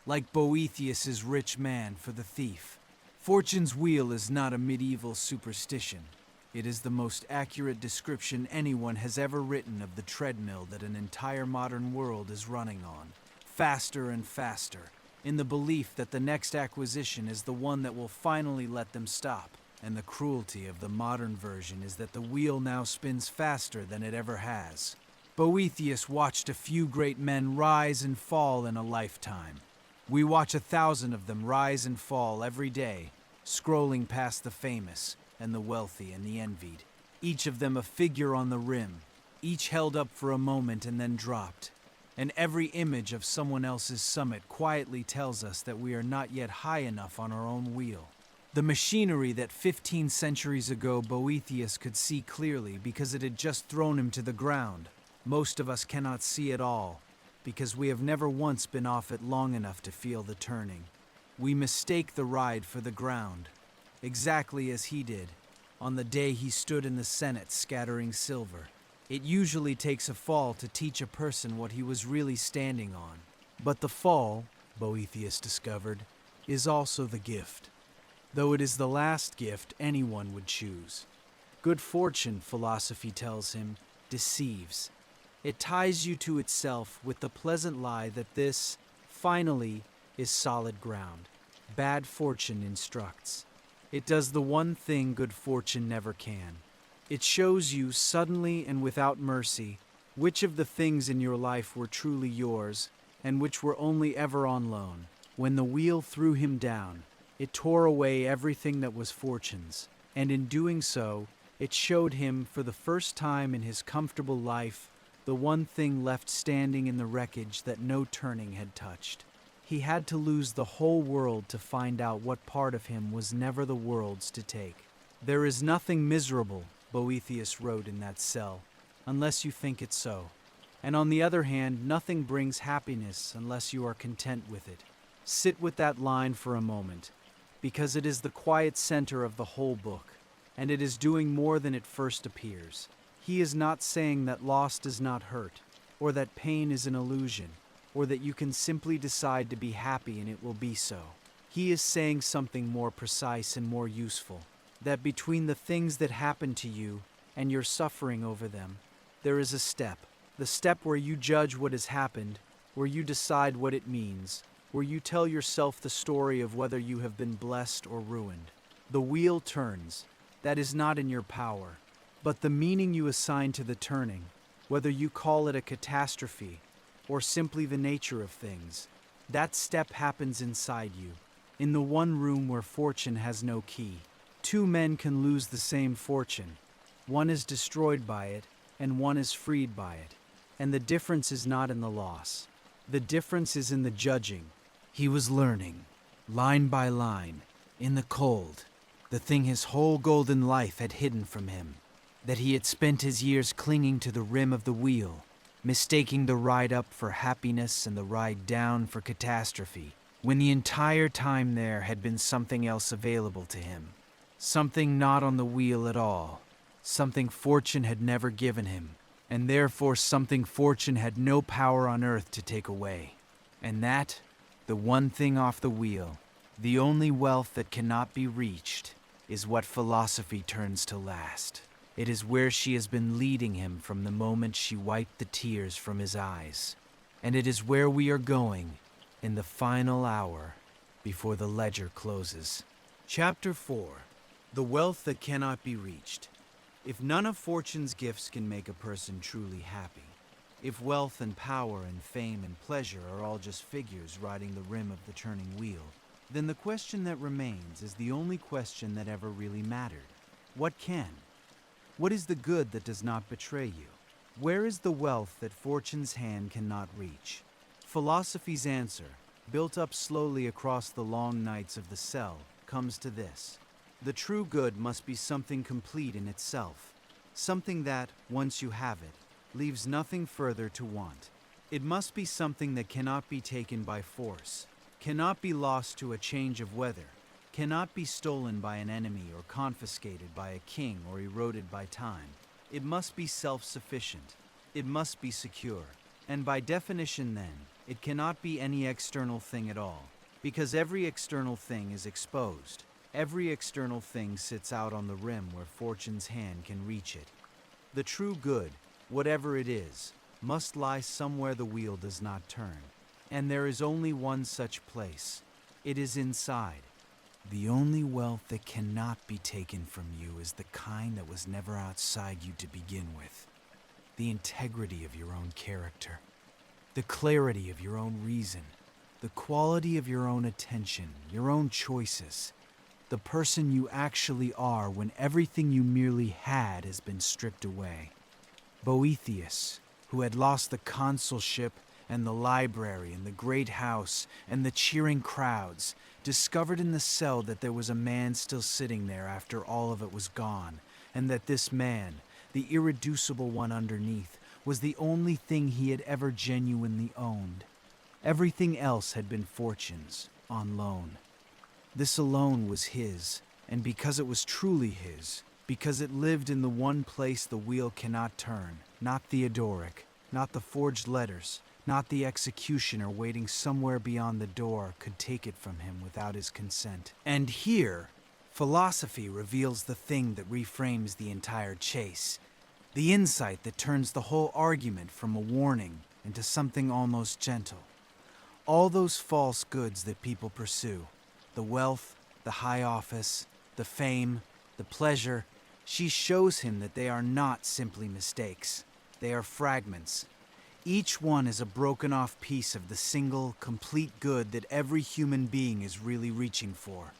[SPEAKER 1] Like Boethius's rich man for the thief. Fortune's wheel is not a medieval superstition. It is the most accurate description anyone has ever written of the treadmill that an entire modern world is running on. Faster and faster, in the belief that the next acquisition is the one that will finally let them stop. And the cruelty of the modern version is that the wheel now spins faster than it ever has. Boethius watched a few great men rise and fall in a lifetime. We watch 1,000 of them rise and fall every day, scrolling past the famous and the wealthy and the envied, each of them a figure on the rim, each held up for a moment and then dropped. And every image of someone else's summit quietly tells us that we are not yet high enough on our own wheel. The machinery that 15 centuries ago Boethius could see clearly because it had just thrown him to the ground, most of us cannot see at all, because we have never once been off it long enough to feel the turning. We mistake the ride for the ground, exactly as he did, on the day he stood in the Senate scattering silver. It usually takes a fall to teach a person what he was really standing on. But the fall, Boethius discovered, is also the gift, though it is the last gift anyone would choose. Good fortune, philosophy tells him, deceives. It ties you to itself with the pleasant lie that this, finally, is solid ground. Bad fortune instructs. It does the one thing good fortune never can. It shows you, suddenly and without mercy, which of the things in your life were truly yours, and which were only ever on loan. When the wheel threw him down, it tore away everything that was fortune's, and in doing so, it showed him, for the first time in his comfortable life, the one thing left standing in the wreckage that no turning had touched. He had to lose the whole world to find out what part of him was never the world's to take. There is nothing miserable, Boethius wrote in that cell, unless you think it so. And on the other hand, nothing brings happiness unless you are content with it. Sit with that line for a moment, because it is the quiet center of the whole book, and it is doing more than it first appears. He is not saying that loss does not hurt, or that pain is an illusion, or that you can simply decide to be happy and it will be so. He is saying something more precise and more useful, that between the things that happen to you and your suffering over them, there is a step. The step where you judge what has happened, where you decide what it means, where you tell yourself the story of whether you have been blessed or ruined. The wheel turns. That is not in your power. But the meaning you assign to the turning, whether you call it a catastrophe or simply the nature of things, that step happens inside you, in the one room where fortune has no key. Two men can lose the same fortune. One is destroyed by it, and one is freed by it. And the difference is not in the loss. The difference is in the judging. He was learning, line by line, in the cold, the thing his whole golden life had hidden from him, that he had spent his years clinging to the rim of the wheel, mistaking the ride up for happiness and the ride down for catastrophe, when the entire time there had been something else available to him, something not on the wheel at all, something fortune had never given him, and therefore something fortune had no power on earth to take away. And that, the one thing off the wheel, the only wealth that cannot be reached, is what philosophy turns to last. It is where she has been leading him from the moment she wiped the tears from his eyes. And it is where we are going in the final hour before the ledger closes. Chapter 4. The Wealth That Cannot Be Reached. If none of fortune's gifts can make a person truly happy, if wealth and power and fame and pleasure are all just figures riding the rim of the turning wheel, then the question that remains is the only question that ever really mattered. What can? What is the good that does not betray you? Where is the wealth that fortune's hand cannot reach? Philosophy's answer, built up slowly across the long nights of the cell, comes to this. The true good must be something complete in itself, something that, once you have it, leaves nothing further to want. It must be something that cannot be taken by force, cannot be lost to a change of weather, cannot be stolen by an enemy or confiscated by a king or eroded by time. It must be self-sufficient. It must be secure. And by definition then, it cannot be any external thing at all, because every external thing is exposed. Every external thing sits out on the rim where fortune's hand can reach it. The true good, whatever it is, must lie somewhere the wheel does not turn. And there is only one such place. It is inside. The only wealth that cannot be taken from you is the kind that was never outside you to begin with. The integrity of your own character, the clarity of your own reason, the quality of your own attention, your own choices, the person you actually are when everything you merely had has been stripped away. Boethius, who had lost the consulship and the library and the great house and the cheering crowds, discovered in the cell that there was a man still sitting there after all of it was gone, and that this man, the irreducible one underneath, was the only thing he had ever genuinely owned. Everything else had been fortune's, on loan. This alone was his, and because it was truly his, because it lived in the one place the wheel cannot turn, not Theodoric, not the forged letters, not the executioner waiting somewhere beyond the door could take it from him without his consent. And here, philosophy reveals the thing that reframes the entire chase. The insight that turns the whole argument from a warning into something almost gentle. All those false goods that people pursue, the wealth, the high office, the fame, the pleasure, she shows him that they are not simply mistakes. They are fragments. Each one is a broken off piece of the single, complete good that every human being is really reaching for.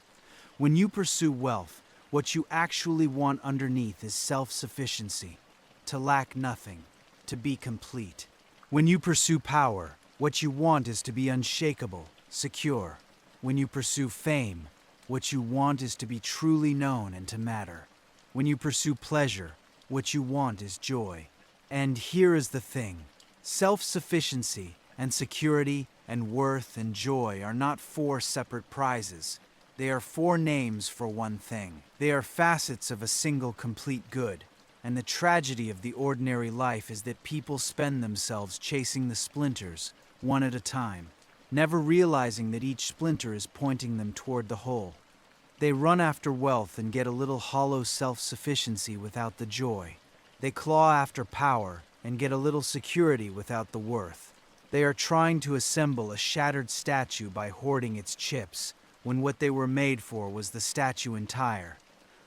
[SPEAKER 1] When you pursue wealth, what you actually want underneath is self-sufficiency, to lack nothing, to be complete. When you pursue power, what you want is to be unshakable, secure. When you pursue fame, what you want is to be truly known and to matter. When you pursue pleasure, what you want is joy. And here is the thing. Self-sufficiency and security and worth and joy are not four separate prizes. They are four names for one thing. They are facets of a single complete good. And the tragedy of the ordinary life is that people spend themselves chasing the splinters, one at a time, never realizing that each splinter is pointing them toward the whole. They run after wealth and get a little hollow self-sufficiency without the joy. They claw after power and get a little security without the worth. They are trying to assemble a shattered statue by hoarding its chips, when what they were made for was the statue entire.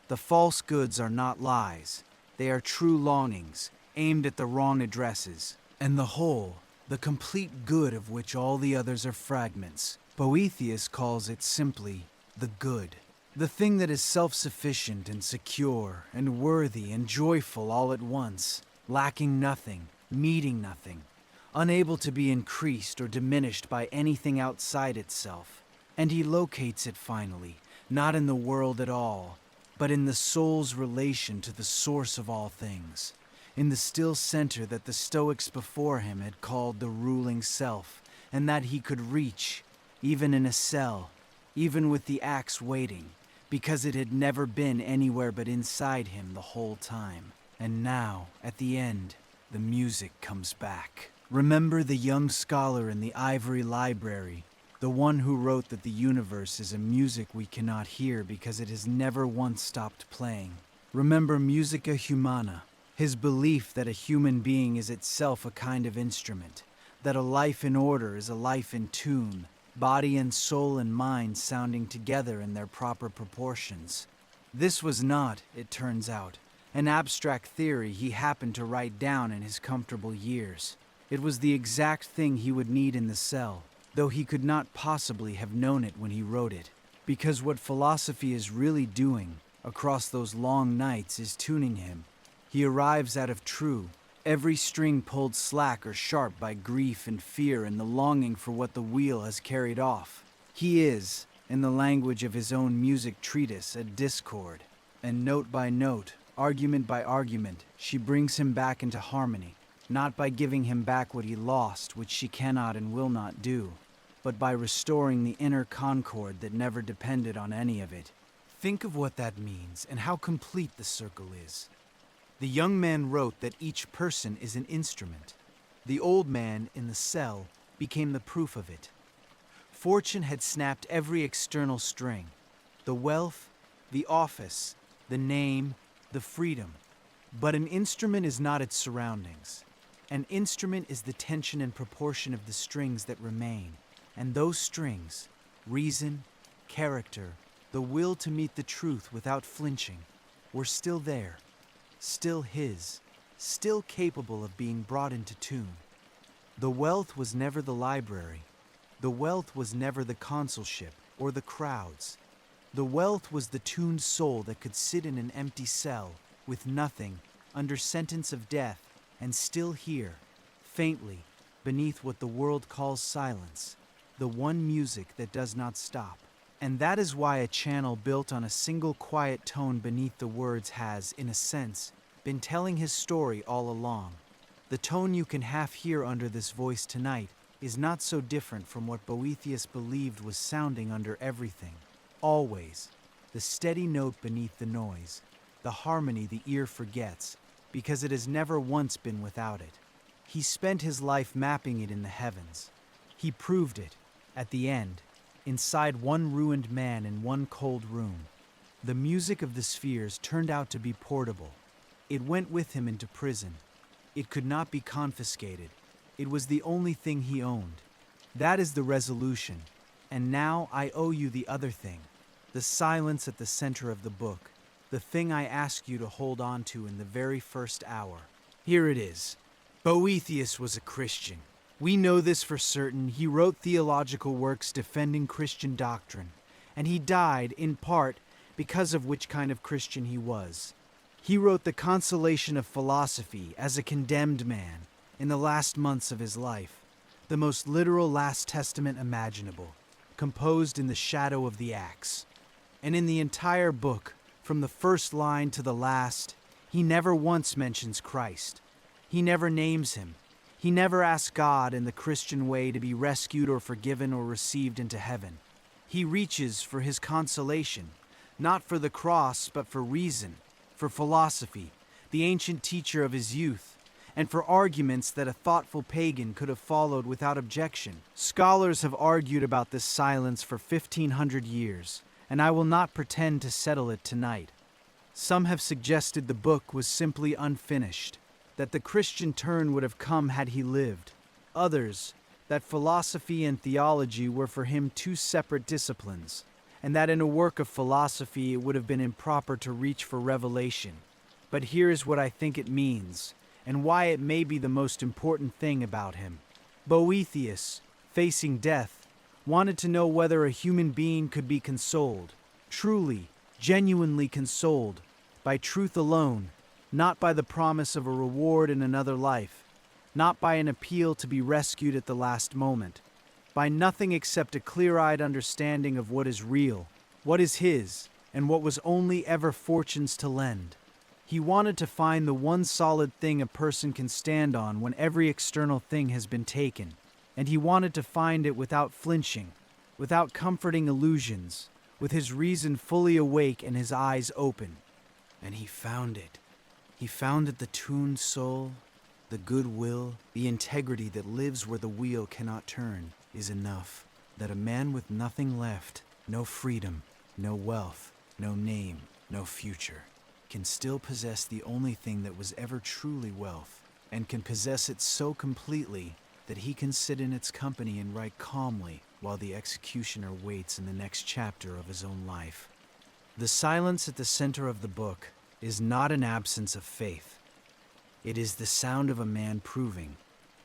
[SPEAKER 1] The false goods are not lies. They are true longings, aimed at the wrong addresses. And the whole, the complete good of which all the others are fragments. Boethius calls it simply the good. The thing that is self-sufficient and secure and worthy and joyful all at once, lacking nothing, needing nothing, unable to be increased or diminished by anything outside itself. And he locates it finally, not in the world at all, but in the soul's relation to the source of all things, in the still center that the Stoics before him had called the ruling self, and that he could reach, even in a cell, even with the axe waiting, because it had never been anywhere but inside him the whole time. And now, at the end, the music comes back. Remember the young scholar in the ivory library, the one who wrote that the universe is a music we cannot hear because it has never once stopped playing. Remember musica humana, his belief that a human being is itself a kind of instrument, that a life in order is a life in tune, body and soul and mind sounding together in their proper proportions. This was not, it turns out, an abstract theory he happened to write down in his comfortable years. It was the exact thing he would need in the cell, though he could not possibly have known it when he wrote it, because what philosophy is really doing across those long nights is tuning him. He arrives out of true, every string pulled slack or sharp by grief and fear and the longing for what the wheel has carried off. He is, in the language of his own music treatise, a discord, and note by note, argument by argument, she brings him back into harmony. Not by giving him back what he lost, which she cannot and will not do, but by restoring the inner concord that never depended on any of it. Think of what that means and how complete the circle is. The young man wrote that each person is an instrument. The old man in the cell became the proof of it. Fortune had snapped every external string, the wealth, the office, the name, the freedom. But an instrument is not its surroundings. An instrument is the tension and proportion of the strings that remain, and those strings, reason, character, the will to meet the truth without flinching, were still there, still his, still capable of being brought into tune. The wealth was never the library. The wealth was never the consulship or the crowds. The wealth was the tuned soul that could sit in an empty cell with nothing, under sentence of death, and still hear, faintly, beneath what the world calls silence, the one music that does not stop. And that is why a channel built on a single quiet tone beneath the words has, in a sense, been telling his story all along. The tone you can half hear under this voice tonight is not so different from what Boethius believed was sounding under everything. Always, the steady note beneath the noise, the harmony the ear forgets, because it has never once been without it. He spent his life mapping it in the heavens. He proved it, at the end, inside one ruined man in one cold room. The music of the spheres turned out to be portable. It went with him into prison. It could not be confiscated. It was the only thing he owned. That is the resolution. And now I owe you the other thing, the silence at the center of the book, the thing I ask you to hold on to in the very first hour. Here it is. Boethius was a Christian. We know this for certain. He wrote theological works defending Christian doctrine, and he died, in part, because of which kind of Christian he was. He wrote the Consolation of Philosophy as a condemned man in the last months of his life, the most literal Last Testament imaginable, composed in the shadow of the axe. And in the entire book, from the first line to the last, he never once mentions Christ. He never names him. He never asks God in the Christian way to be rescued or forgiven or received into heaven. He reaches for his consolation, not for the cross, but for reason, for philosophy, the ancient teacher of his youth, and for arguments that a thoughtful pagan could have followed without objection. Scholars have argued about this silence for 1,500 years, and I will not pretend to settle it tonight. Some have suggested the book was simply unfinished, that the Christian turn would have come had he lived. Others, that philosophy and theology were for him two separate disciplines, and that in a work of philosophy it would have been improper to reach for revelation. But here is what I think it means, and why it may be the most important thing about him. Boethius, facing death, wanted to know whether a human being could be consoled, truly, genuinely consoled, by truth alone, not by the promise of a reward in another life, not by an appeal to be rescued at the last moment, by nothing except a clear-eyed understanding of what is real, what is his, and what was only ever fortune's to lend. He wanted to find the one solid thing a person can stand on when every external thing has been taken, and he wanted to find it without flinching, without comforting illusions, with his reason fully awake and his eyes open. And he found it. He found that the tuned soul, the good will, the integrity that lives where the wheel cannot turn, is enough. That a man with nothing left, no freedom, no wealth, no name, no future, can still possess the only thing that was ever truly wealth, and can possess it so completely that he can sit in its company and write calmly while the executioner waits in the next chapter of his own life. The silence at the center of the book is not an absence of faith. It is the sound of a man proving,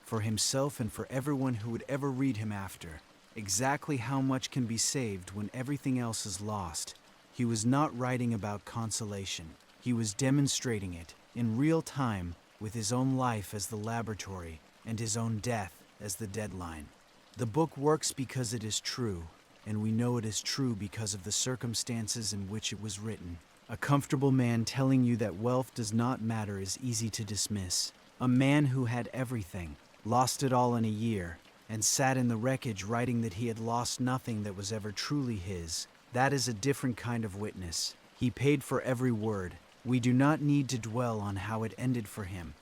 [SPEAKER 1] for himself and for everyone who would ever read him after, exactly how much can be saved when everything else is lost. He was not writing about consolation. He was demonstrating it in real time with his own life as the laboratory and his own death as the deadline. The book works because it is true, and we know it is true because of the circumstances in which it was written. A comfortable man telling you that wealth does not matter is easy to dismiss. A man who had everything, lost it all in a year, and sat in the wreckage writing that he had lost nothing that was ever truly his. That is a different kind of witness. He paid for every word. We do not need to dwell on how it ended for him.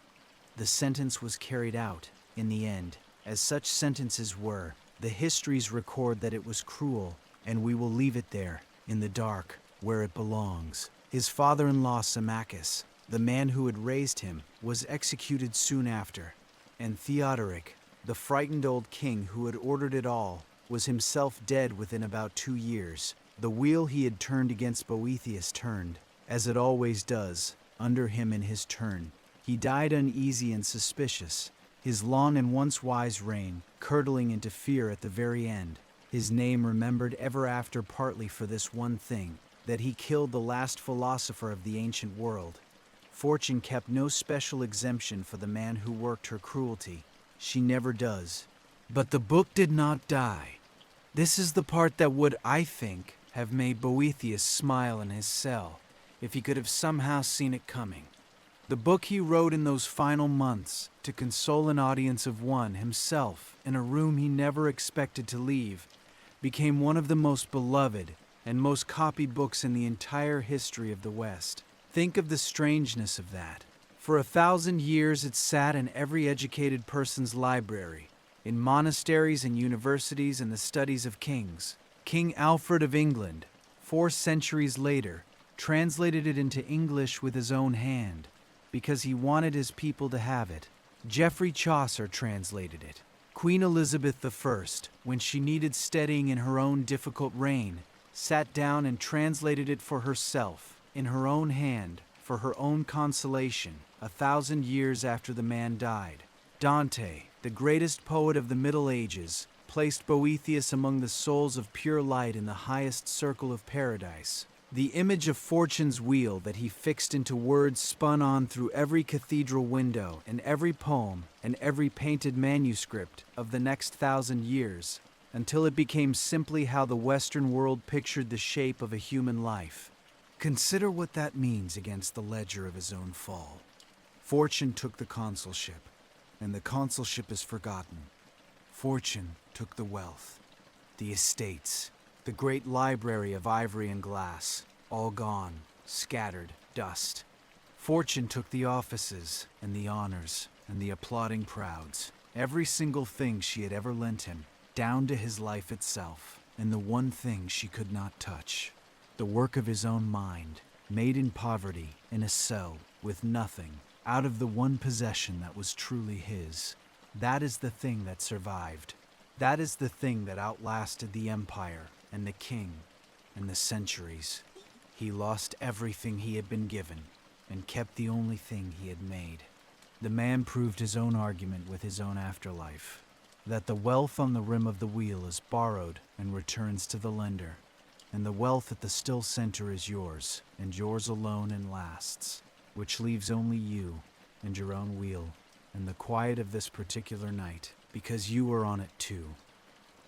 [SPEAKER 1] The sentence was carried out, in the end, as such sentences were. The histories record that it was cruel, and we will leave it there, in the dark, where it belongs. His father-in-law Symmachus, the man who had raised him, was executed soon after, and Theodoric, the frightened old king who had ordered it all, was himself dead within about 2 years. The wheel he had turned against Boethius turned, as it always does, under him in his turn. He died uneasy and suspicious, his long and once wise reign curdling into fear at the very end. His name remembered ever after partly for this one thing, that he killed the last philosopher of the ancient world. Fortune kept no special exemption for the man who worked her cruelty. She never does. But the book did not die. This is the part that would, I think, have made Boethius smile in his cell, if he could have somehow seen it coming. The book he wrote in those final months to console an audience of one himself in a room he never expected to leave became one of the most beloved and most copied books in the entire history of the West. Think of the strangeness of that. For 1,000 years it sat in every educated person's library, in monasteries and universities and the studies of kings. King Alfred of England, 4 centuries later, translated it into English with his own hand. because he wanted his people to have it. Geoffrey Chaucer translated it. Queen Elizabeth I, when she needed steadying in her own difficult reign, sat down and translated it for herself, in her own hand, for her own consolation, 1,000 years after the man died. Dante, the greatest poet of the Middle Ages, placed Boethius among the souls of pure light in the highest circle of paradise. The image of fortune's wheel that he fixed into words spun on through every cathedral window and every poem and every painted manuscript of the next 1,000 years, until it became simply how the Western world pictured the shape of a human life. Consider what that means against the ledger of his own fall. Fortune took the consulship, and the consulship is forgotten. Fortune took the wealth, the estates, the great library of ivory and glass, all gone, scattered, dust. Fortune took the offices and the honors and the applauding crowds, every single thing she had ever lent him, down to his life itself, and the one thing she could not touch, the work of his own mind, made in poverty, in a cell, with nothing, out of the one possession that was truly his. That is the thing that survived. That is the thing that outlasted the empire and the king and the centuries. He lost everything he had been given and kept the only thing he had made. The man proved his own argument with his own afterlife, that the wealth on the rim of the wheel is borrowed and returns to the lender, and the wealth at the still center is yours, and yours alone and lasts, which leaves only you and your own wheel and the quiet of this particular night, because you are on it too.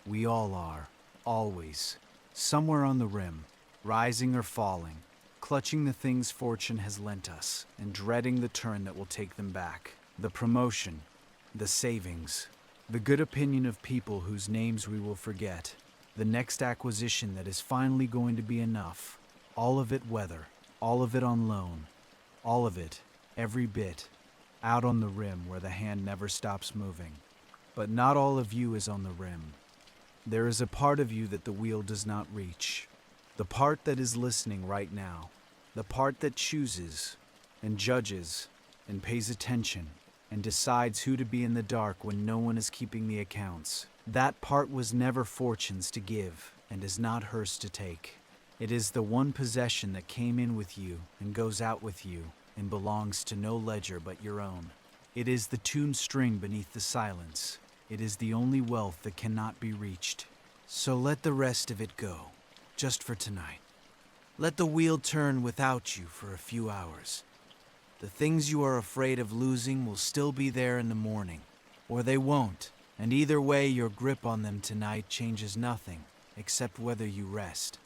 [SPEAKER 1] We all are, always, somewhere on the rim, rising or falling, clutching the things fortune has lent us, and dreading the turn that will take them back. The promotion, the savings, the good opinion of people whose names we will forget, the next acquisition that is finally going to be enough, all of it weather, all of it on loan, all of it, every bit, out on the rim where the hand never stops moving. But not all of you is on the rim. There is a part of you that the wheel does not reach, the part that is listening right now, the part that chooses and judges and pays attention and decides who to be in the dark when no one is keeping the accounts. That part was never fortune's to give and is not hers to take. It is the one possession that came in with you and goes out with you and belongs to no ledger but your own. It is the tuned string beneath the silence. It is the only wealth that cannot be reached. So let the rest of it go, just for tonight. Let the wheel turn without you for a few hours. The things you are afraid of losing will still be there in the morning, or they won't, and either way your grip on them tonight changes nothing, except whether you rest.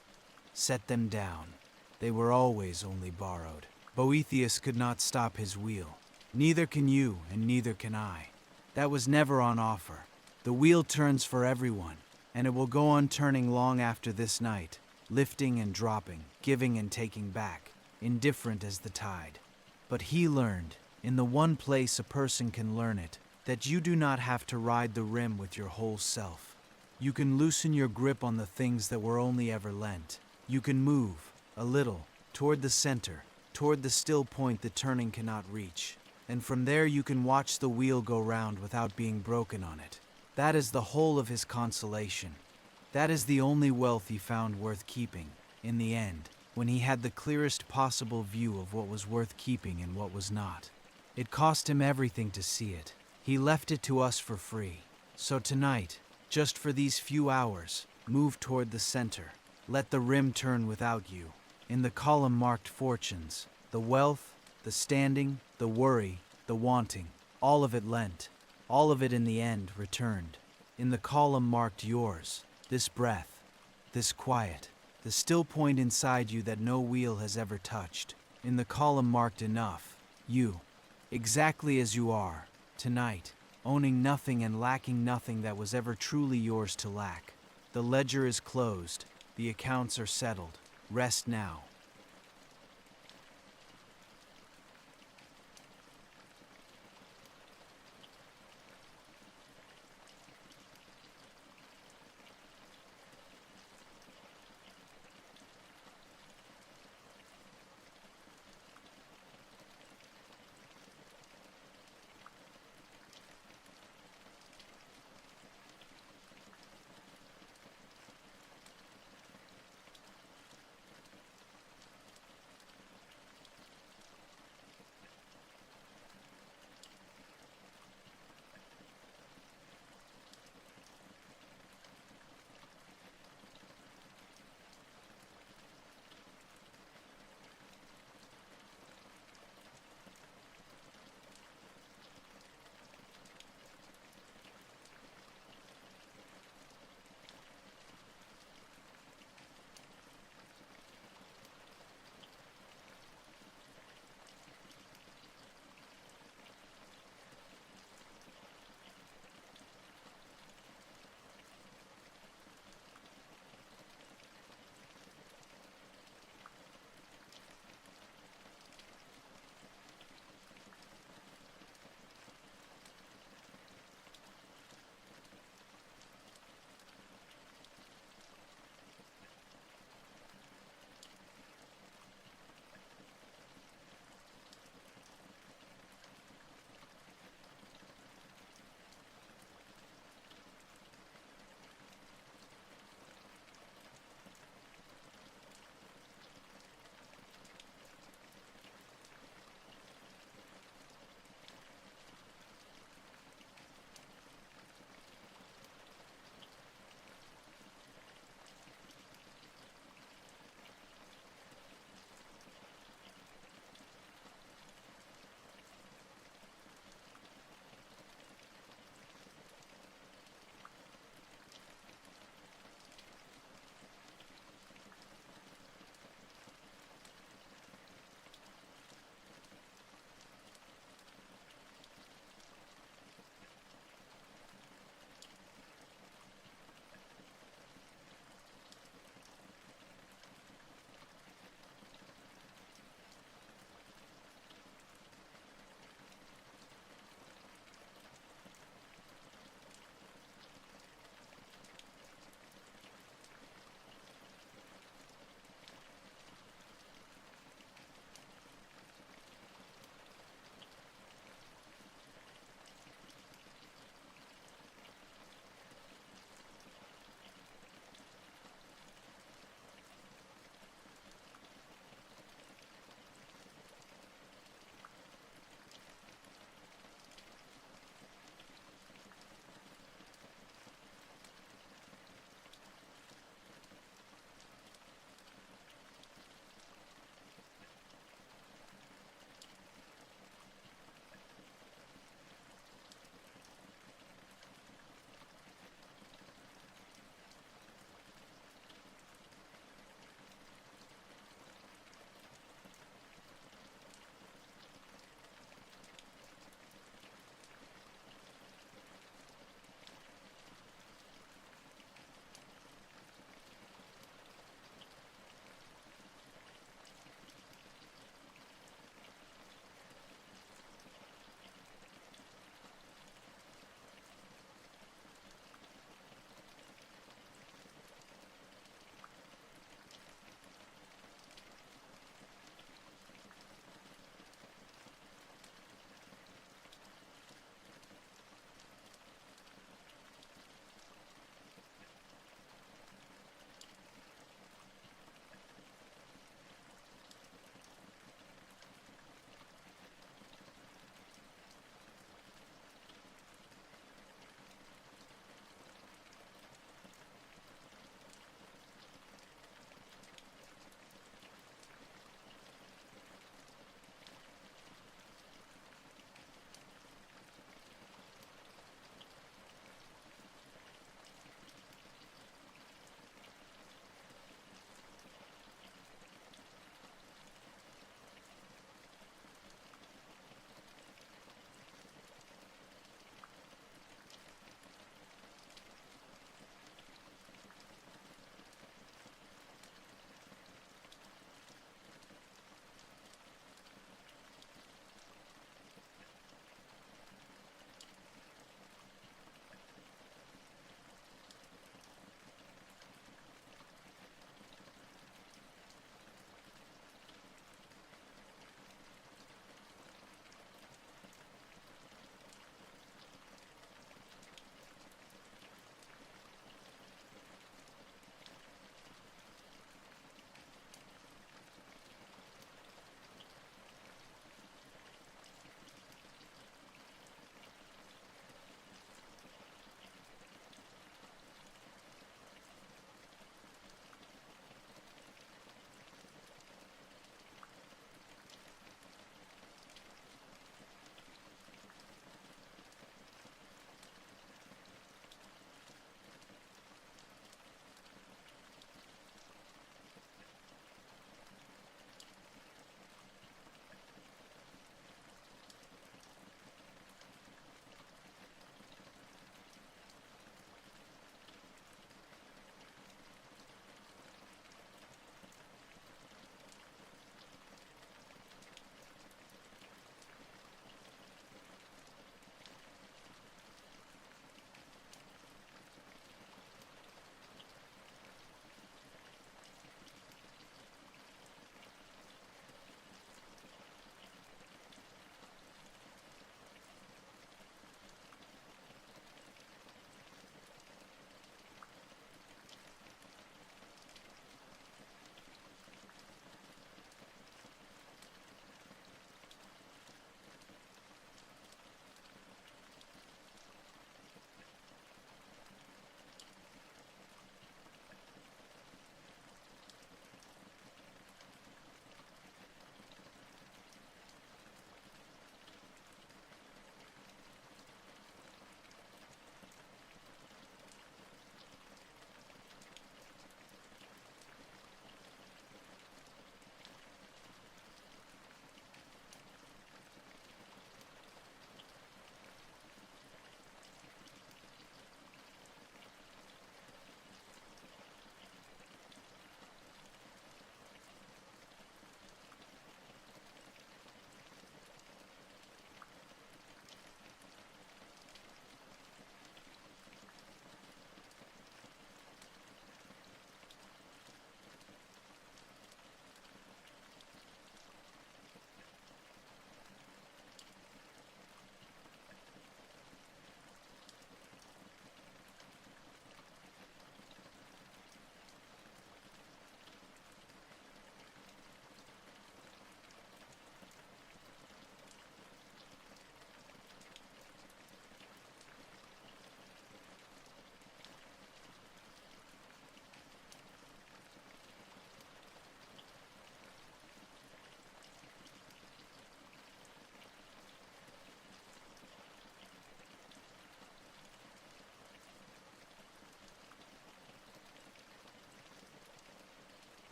[SPEAKER 1] Set them down. They were always only borrowed. Boethius could not stop his wheel. Neither can you, and neither can I. That was never on offer. The wheel turns for everyone, and it will go on turning long after this night, lifting and dropping, giving and taking back, indifferent as the tide. But he learned, in the one place a person can learn it, that you do not have to ride the rim with your whole self. You can loosen your grip on the things that were only ever lent. You can move, a little, toward the center, toward the still point the turning cannot reach. And from there you can watch the wheel go round without being broken on it. That is the whole of his consolation. That is the only wealth he found worth keeping, in the end, when he had the clearest possible view of what was worth keeping and what was not. It cost him everything to see it. He left it to us for free. So tonight, just for these few hours, move toward the center. Let the rim turn without you. In the column marked fortunes, the wealth, the standing, the worry, the wanting, all of it lent, all of it in the end returned. In the column marked yours, this breath, this quiet, the still point inside you that no wheel has ever touched. In the column marked enough, you, exactly as you are, tonight, owning nothing and lacking nothing that was ever truly yours to lack. The ledger is closed, the accounts are settled. Rest now.